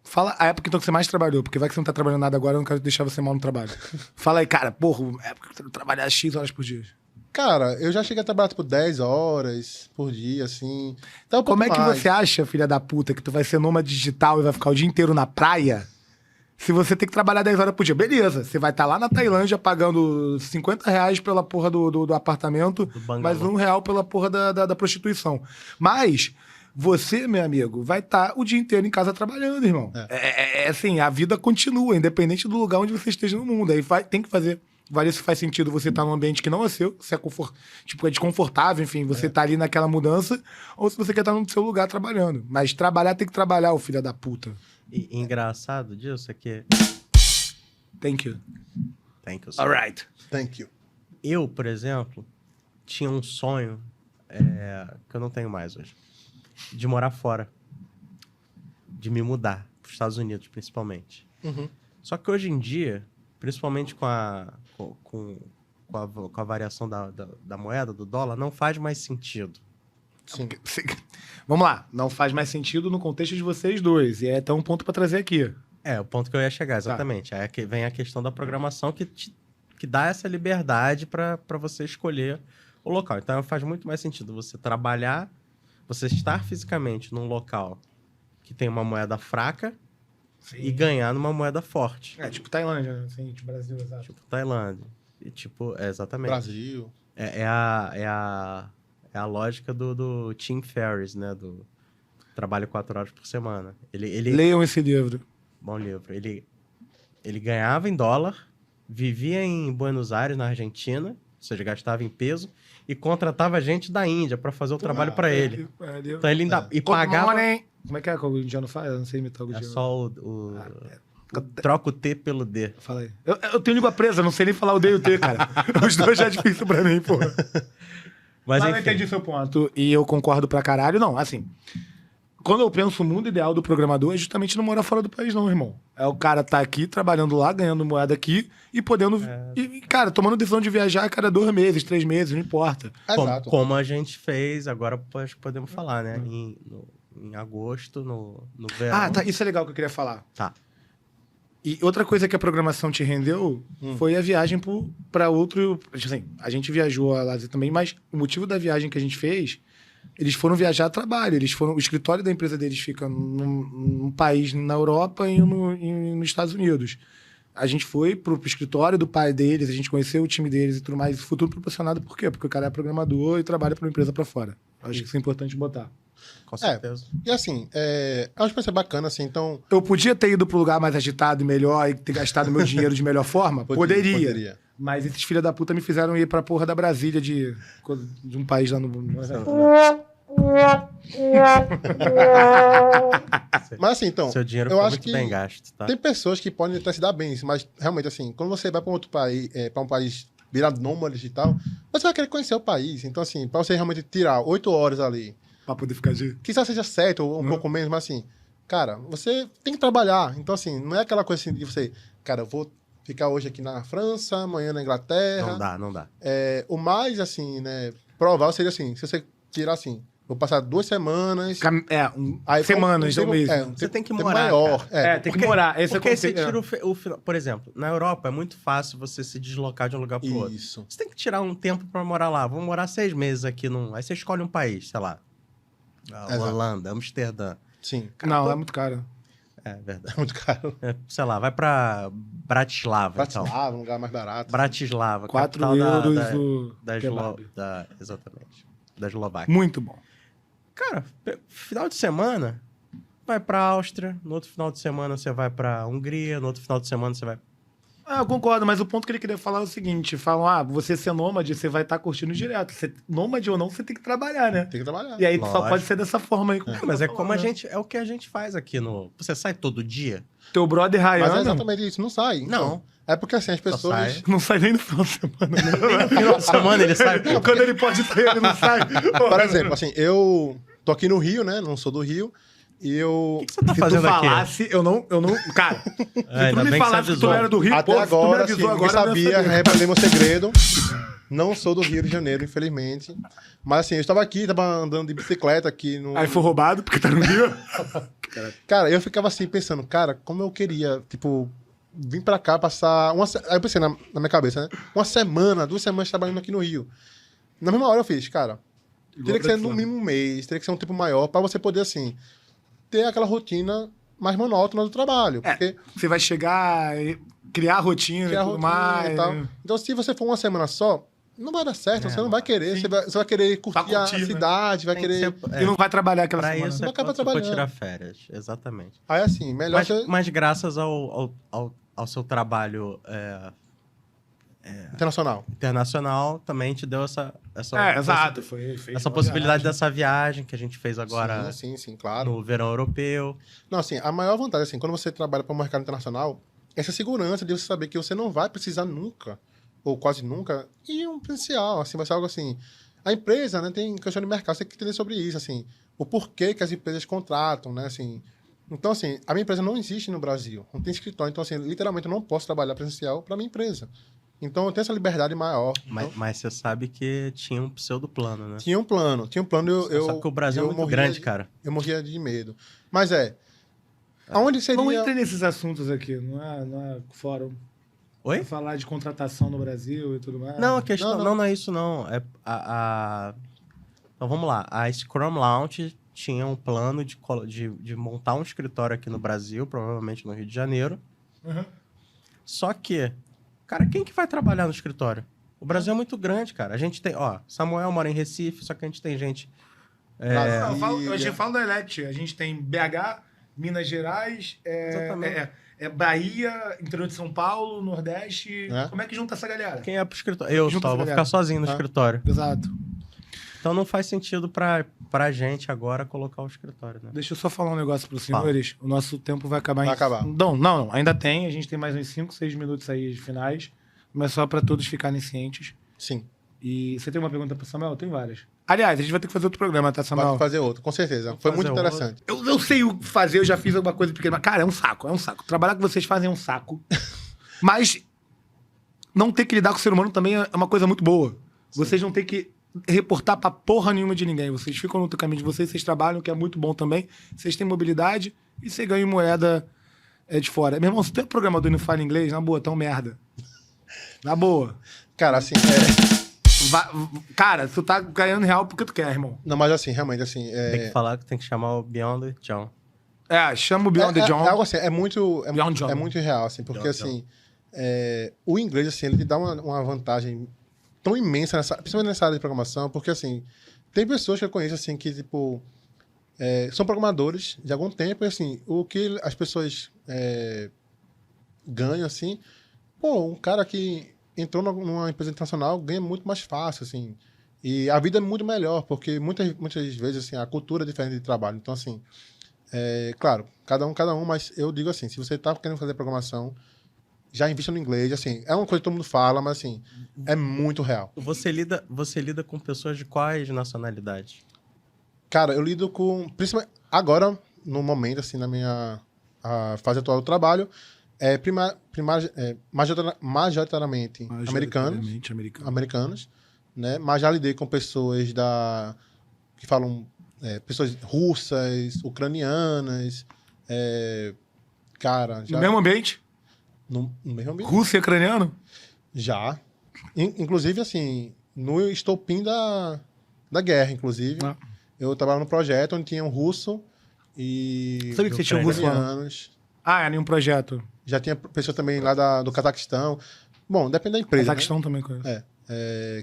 Fala a época então que você mais trabalhou, porque vai que você não tá trabalhando nada agora, eu não quero deixar você mal no trabalho. Fala aí, cara, a época que você trabalha X horas por dia. Cara, eu já cheguei a trabalhar, tipo, 10 horas por dia, assim. Então, Como é que você acha, filha da puta, que tu vai ser nômade digital e vai ficar o dia inteiro na praia, se você tem que trabalhar 10 horas por dia? Beleza, você vai estar lá na Tailândia pagando R$50 pela porra do apartamento, mais R$1 pela porra da prostituição. Mas você, meu amigo, vai estar o dia inteiro em casa trabalhando, irmão. Assim, a vida continua, independente do lugar onde você esteja no mundo. Aí tem que fazer... Varia se faz sentido você estar num ambiente que não é seu, se é tipo, é desconfortável, enfim, você tá ali naquela mudança, ou se você quer estar no seu lugar trabalhando. Mas trabalhar tem que trabalhar, ô filho da puta. E engraçado disso é que... Thank you. Thank you. All right. Thank you. Eu, por exemplo, tinha um sonho que eu não tenho mais hoje. De morar fora. De me mudar. Para os Estados Unidos, principalmente. Só que hoje em dia, principalmente com a variação da moeda, do dólar, não faz mais sentido. Sim. Vamos lá. Não faz mais sentido no contexto de vocês dois. E é até um ponto pra trazer aqui. O ponto que eu ia chegar, exatamente. Tá. Aí que vem a questão da programação que dá essa liberdade para você escolher o local. Então faz muito mais sentido você trabalhar, você estar fisicamente num local que tem uma moeda fraca, sim, e ganhar numa moeda forte. Tipo Tailândia, né? Assim, tipo Brasil, exato. Tipo Tailândia. E tipo, exatamente. Brasil. É a lógica do Tim Ferriss, né? Do trabalho 4 horas por semana. Leiam esse livro. Bom livro. Ele ganhava em dólar, vivia em Buenos Aires, na Argentina, ou seja, gastava em peso, e contratava gente da Índia pra fazer o trabalho pra ele. Então ele ainda... E Good pagava... morning. Como é que o indiano faz? Eu não sei imitar o É indiano. só troca o T pelo D. Fala aí. Eu tenho língua presa, não sei nem falar o D e o T, cara. Os dois já é difícil pra mim, pô. Mas eu enfim. entendi seu ponto. E eu concordo pra caralho. Não, assim... Quando eu penso o mundo ideal do programador é justamente não morar fora do país, não, irmão. É o cara tá aqui, trabalhando lá, ganhando moeda aqui e podendo... E, cara, tomando decisão de viajar a cada 2 meses, 3 meses, não importa. Exato. Como a gente fez, agora podemos falar, né? Em agosto, no verão. Ah, tá. Isso é legal que eu queria falar. Tá. E outra coisa que a programação te rendeu foi a viagem pra outro... Assim, a gente viajou a Lásia também, mas o motivo da viagem que a gente fez... Eles foram viajar a trabalho. O escritório da empresa deles fica num país na Europa e nos Estados Unidos. A gente foi pro escritório do pai deles, a gente conheceu o time deles e tudo mais. Isso foi tudo proporcionado por quê? Porque o cara é programador e trabalha para uma empresa para fora. Eu acho que isso é importante botar. Com certeza. E assim, acho que vai ser bacana, assim, então... Eu podia ter ido pro lugar mais agitado e melhor e ter gastado meu dinheiro de melhor forma? Poderia. Mas esses filha da puta me fizeram ir pra porra da Brasília de um país lá no... Mas assim, então... Seu dinheiro eu foi acho muito que bem gasto, tá? tem pessoas que podem até se dar bem, mas realmente, assim, quando você vai pra outro país, pra um país virado nômade e tal, você vai querer conhecer o país. Então, assim, pra você realmente tirar 8 horas ali... Pra poder ficar de... Quizás seja 7 ou um pouco menos, mas assim... Cara, você tem que trabalhar. Então, assim, não é aquela coisa assim de você... Cara, eu vou ficar hoje aqui na França, amanhã na Inglaterra. Não dá. O mais, assim, né... Provável seria assim, se você tirar assim... Vou passar 2 semanas... semanas, um mês. Você tem que morar, maior. Tem que morar. Esse porque é aí você tira o final. Por exemplo, na Europa é muito fácil você se deslocar de um lugar pro outro. Isso. Você tem que tirar um tempo pra morar lá. Vou morar 6 meses aqui num... Aí você escolhe um país, sei lá. Holanda, Amsterdã. Sim. Não, é muito caro. É verdade. É muito caro. Sei lá, vai pra Bratislava. Bratislava, um lugar mais barato. Bratislava, 4 capital euros exatamente. Da Eslováquia. Muito bom. Cara, final de semana, vai pra Áustria. No outro final de semana você vai pra Hungria. No outro final de semana você vai... Eu concordo, mas o ponto que ele queria falar é o seguinte: falam, você ser nômade, você vai estar curtindo direto. Nômade ou não, você tem que trabalhar, né? Tem que trabalhar. E aí só pode ser dessa forma aí. Mas é como a gente... É o que a gente faz aqui no... Você sai todo dia? Teu brother Ryan. Mas é exatamente isso, não sai. Então, Não. É porque assim, as pessoas... Não sai nem no final de semana. Nem no final de semana ele sai. Quando ele pode sair, ele não sai. Por exemplo, assim, eu tô aqui no Rio, né? Não sou do Rio. E eu... O que você tá fazendo aqui? Se tu falasse, eu não... Cara, se tu não me falasse que tu era do Rio, até agora, assim, ninguém sabia, né? revelei meu segredo. Não sou do Rio de Janeiro, infelizmente. Mas assim, eu estava aqui, tava andando de bicicleta aqui no... Aí foi roubado, porque tá no Rio. Cara, eu ficava assim, pensando, cara, como eu queria, tipo... Vim pra cá passar... Aí eu pensei na minha cabeça, né? 1 semana, 2 semanas trabalhando aqui no Rio. Na mesma hora eu fiz, cara... Teria que ser no mínimo 1 mês, teria que ser um tempo maior pra você poder, assim... Ter aquela rotina mais monótona do trabalho. Porque você vai chegar, criar rotina e tudo mais. E tal. Então, se você for 1 semana só, não vai dar certo, você não vai querer. Você vai querer curtir a cidade, vai querer... E não vai trabalhar aquela semana. Isso não acaba você for trabalhando. tirar férias, exatamente. Aí, assim, melhor... Mas graças ao seu trabalho internacional, também te deu essa exato. Essa possibilidade dessa viagem que a gente fez agora sim, claro. no verão europeu. Não, assim, a maior vantagem, assim, quando você trabalha para o mercado internacional, é essa segurança de você saber que você não vai precisar nunca, ou quase nunca, ir um presencial, assim, vai ser algo assim... A empresa, né, tem questão de mercado, você tem que entender sobre isso, assim, o porquê que as empresas contratam, né, assim... Então, assim, a minha empresa não existe no Brasil, não tem escritório, então, assim, literalmente eu não posso trabalhar presencial para minha empresa. Então, eu tenho essa liberdade maior. Mas você sabe que tinha um pseudo-plano, né? Tinha um plano. Só que o Brasil é muito grande, cara. Eu morria de medo. Mas aonde seria... Não entre nesses assuntos aqui, não é fórum. Oi? Pra falar de contratação no Brasil e tudo mais. Não, a questão não é isso, não. Então, vamos lá. A Scrum Launch tinha um plano de montar um escritório aqui no Brasil, provavelmente no Rio de Janeiro. Uhum. Só que... Cara, quem que vai trabalhar no escritório? O Brasil é muito grande, cara. A gente tem... Samuel mora em Recife, só que a gente tem gente... A gente fala da Elect. A gente tem BH, Minas Gerais, Exatamente. Bahia, interior de São Paulo, Nordeste. É. Como é que junta essa galera? Quem é pro escritório? Eu Junta só essa vou galera. ficar sozinho no Ah. escritório. Exato. Então não faz sentido pra gente agora colocar o escritório, né? Deixa eu só falar um negócio pros senhores. O nosso tempo vai acabar Vai acabar. Não, ainda tem. A gente tem mais uns 5, 6 minutos aí de finais. Mas só pra todos ficarem cientes. Sim. E você tem uma pergunta pro Samuel? Tem várias. Aliás, a gente vai ter que fazer outro programa, tá, Vai Samuel? fazer outro, com certeza. Foi muito fazer outro. interessante. Eu sei o que fazer, eu já fiz alguma coisa pequena. Mas, cara, é um saco. Trabalhar com vocês fazem é um saco. Mas não ter que lidar com o ser humano também é uma coisa muito boa. Vocês não tem que reportar pra porra nenhuma de ninguém. Vocês ficam no caminho de vocês trabalham, que é muito bom também. Vocês têm mobilidade e você ganha moeda de fora. Meu irmão, se tem um programador e não fala inglês, na boa, tá um merda. Na boa. Cara, assim, Cara, tu tá ganhando real porque tu quer, irmão. não, mas assim, realmente, assim... Tem que falar que tem que chamar o Beyond John. Chama o Beyond the John. É algo assim, é muito John. muito real, assim, porque Beyond assim, o inglês, assim, ele te dá uma vantagem tão imensa, principalmente nessa área de programação, porque assim, tem pessoas que eu conheço, assim, que, tipo, são programadores de algum tempo, e assim, o que as pessoas ganham, assim, pô, um cara que entrou numa empresa internacional ganha muito mais fácil, assim, e a vida é muito melhor, porque muitas vezes, assim, a cultura é diferente de trabalho, então, assim, claro, cada um, mas eu digo assim, se você tá querendo fazer programação, já invista no inglês, assim, é uma coisa que todo mundo fala, mas assim, é muito real. Você lida com pessoas de quais nacionalidades? Cara, eu lido com, principalmente agora, no momento, assim, na minha fase atual do trabalho, majoritariamente americanos, né, mas já lidei com pessoas que falam pessoas russas, ucranianas, cara... Já, No mesmo ambiente? No mesmo ambiente. Russo e ucraniano? Já. Inclusive, assim, no estopim da guerra, inclusive. Ah. Eu trabalhava num projeto onde tinha um russo e... Sabia que você tinha um russo lá? ucranianos. É nenhum projeto. Já tinha pessoas também lá do Cazaquistão. Bom, depende da empresa, Cazaquistão também conheço.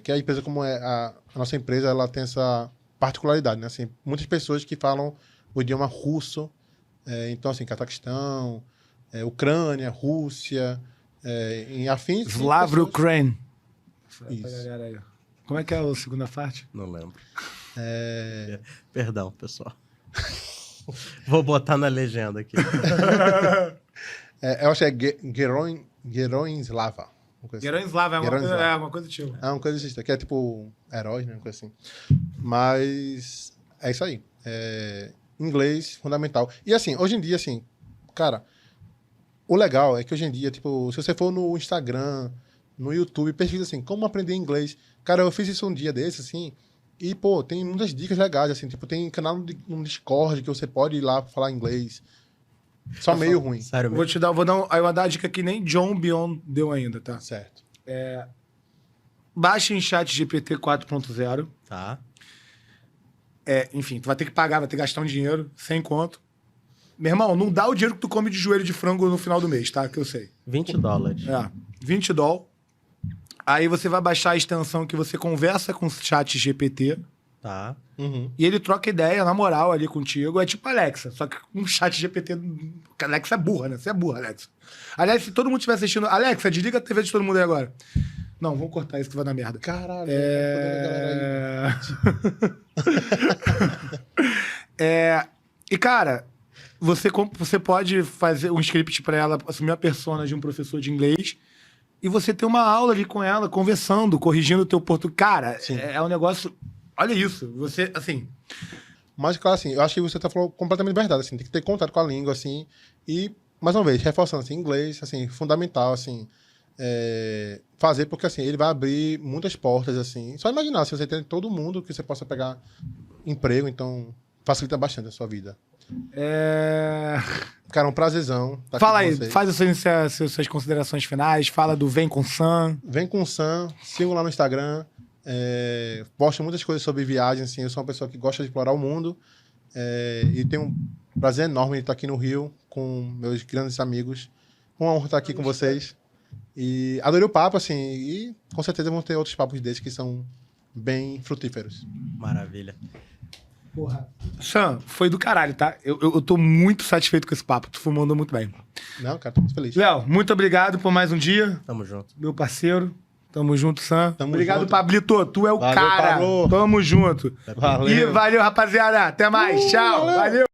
que a empresa, como a nossa empresa, ela tem essa particularidade, né? Assim, muitas pessoas que falam o idioma russo, então, assim, Cazaquistão, Ucrânia, Rússia, em afins... Slavro Ukraine. Isso. Como é que é a segunda parte? Não lembro. Perdão, pessoal. Vou botar na legenda aqui. Eu acho que é Geroinslava. Geroinslava, Geroinslava. uma coisa do tipo. É uma coisa assim, que é tipo heróis, né? Uma coisa assim. Mas é isso aí. Inglês, fundamental. E assim, hoje em dia, assim, cara, o legal é que hoje em dia, tipo, se você for no Instagram, no YouTube, pesquisa assim, como aprender inglês. Cara, eu fiz isso um dia desse, assim, e, pô, tem muitas dicas legais, assim, tipo, tem canal no Discord que você pode ir lá pra falar inglês. Só meio ruim. Sério Vou mesmo. te dar, vou dar uma dica que nem John Beyond deu ainda, tá? Certo. Baixa em chat GPT 4.0. Tá. Enfim, tu vai ter que pagar, vai ter que gastar um dinheiro, sem conto. Meu irmão, não dá o dinheiro que tu come de joelho de frango no final do mês, tá? Que eu sei. $20. 20 dólares. Aí você vai baixar a extensão que você conversa com o chat GPT Tá. Uhum. e ele troca ideia, na moral, ali contigo. É tipo Alexa, só que com um chat GPT... Alexa é burra, né? Você é burra, Alexa. Aliás, se todo mundo estiver assistindo... Alexa, desliga a TV de todo mundo aí agora. Não, vamos cortar isso que vai dar merda. Caralho. E, cara, você pode fazer um script pra ela, assumir a persona de um professor de inglês e você ter uma aula ali com ela, conversando, corrigindo o teu português. Cara, é um negócio... Olha isso. Você, assim... Mas, claro, assim, eu acho que você tá falando completamente verdade, assim, tem que ter contato com a língua, assim, e, mais uma vez, reforçando, assim, inglês, assim, fundamental, assim, fazer, porque, assim, ele vai abrir muitas portas, assim, só imaginar, se você tem todo mundo que você possa pegar emprego, então, facilita bastante a sua vida. Cara, um prazerzão. Fala aí, faz as suas considerações finais, fala do Vem com Sam. Vem com Sam, sigam lá no Instagram, posto muitas coisas sobre viagens, assim, eu sou uma pessoa que gosta de explorar o mundo, e tenho um prazer enorme de estar aqui no Rio com meus grandes amigos. Uma honra estar aqui com vocês. E adorei o papo, assim, e com certeza vão ter outros papos desses que são bem frutíferos. Maravilha. Porra. Sam, foi do caralho, tá? Eu tô muito satisfeito com esse papo. Tu mandou muito bem. Não, cara, tô muito feliz. Léo, muito obrigado por mais um dia. Tamo junto. Meu parceiro. Tamo junto, Sam. Obrigado, junto. Pablito. Tu é o valeu, cara. Pablo. Tamo junto. Valeu. E valeu, rapaziada. Até mais. Tchau. Valeu.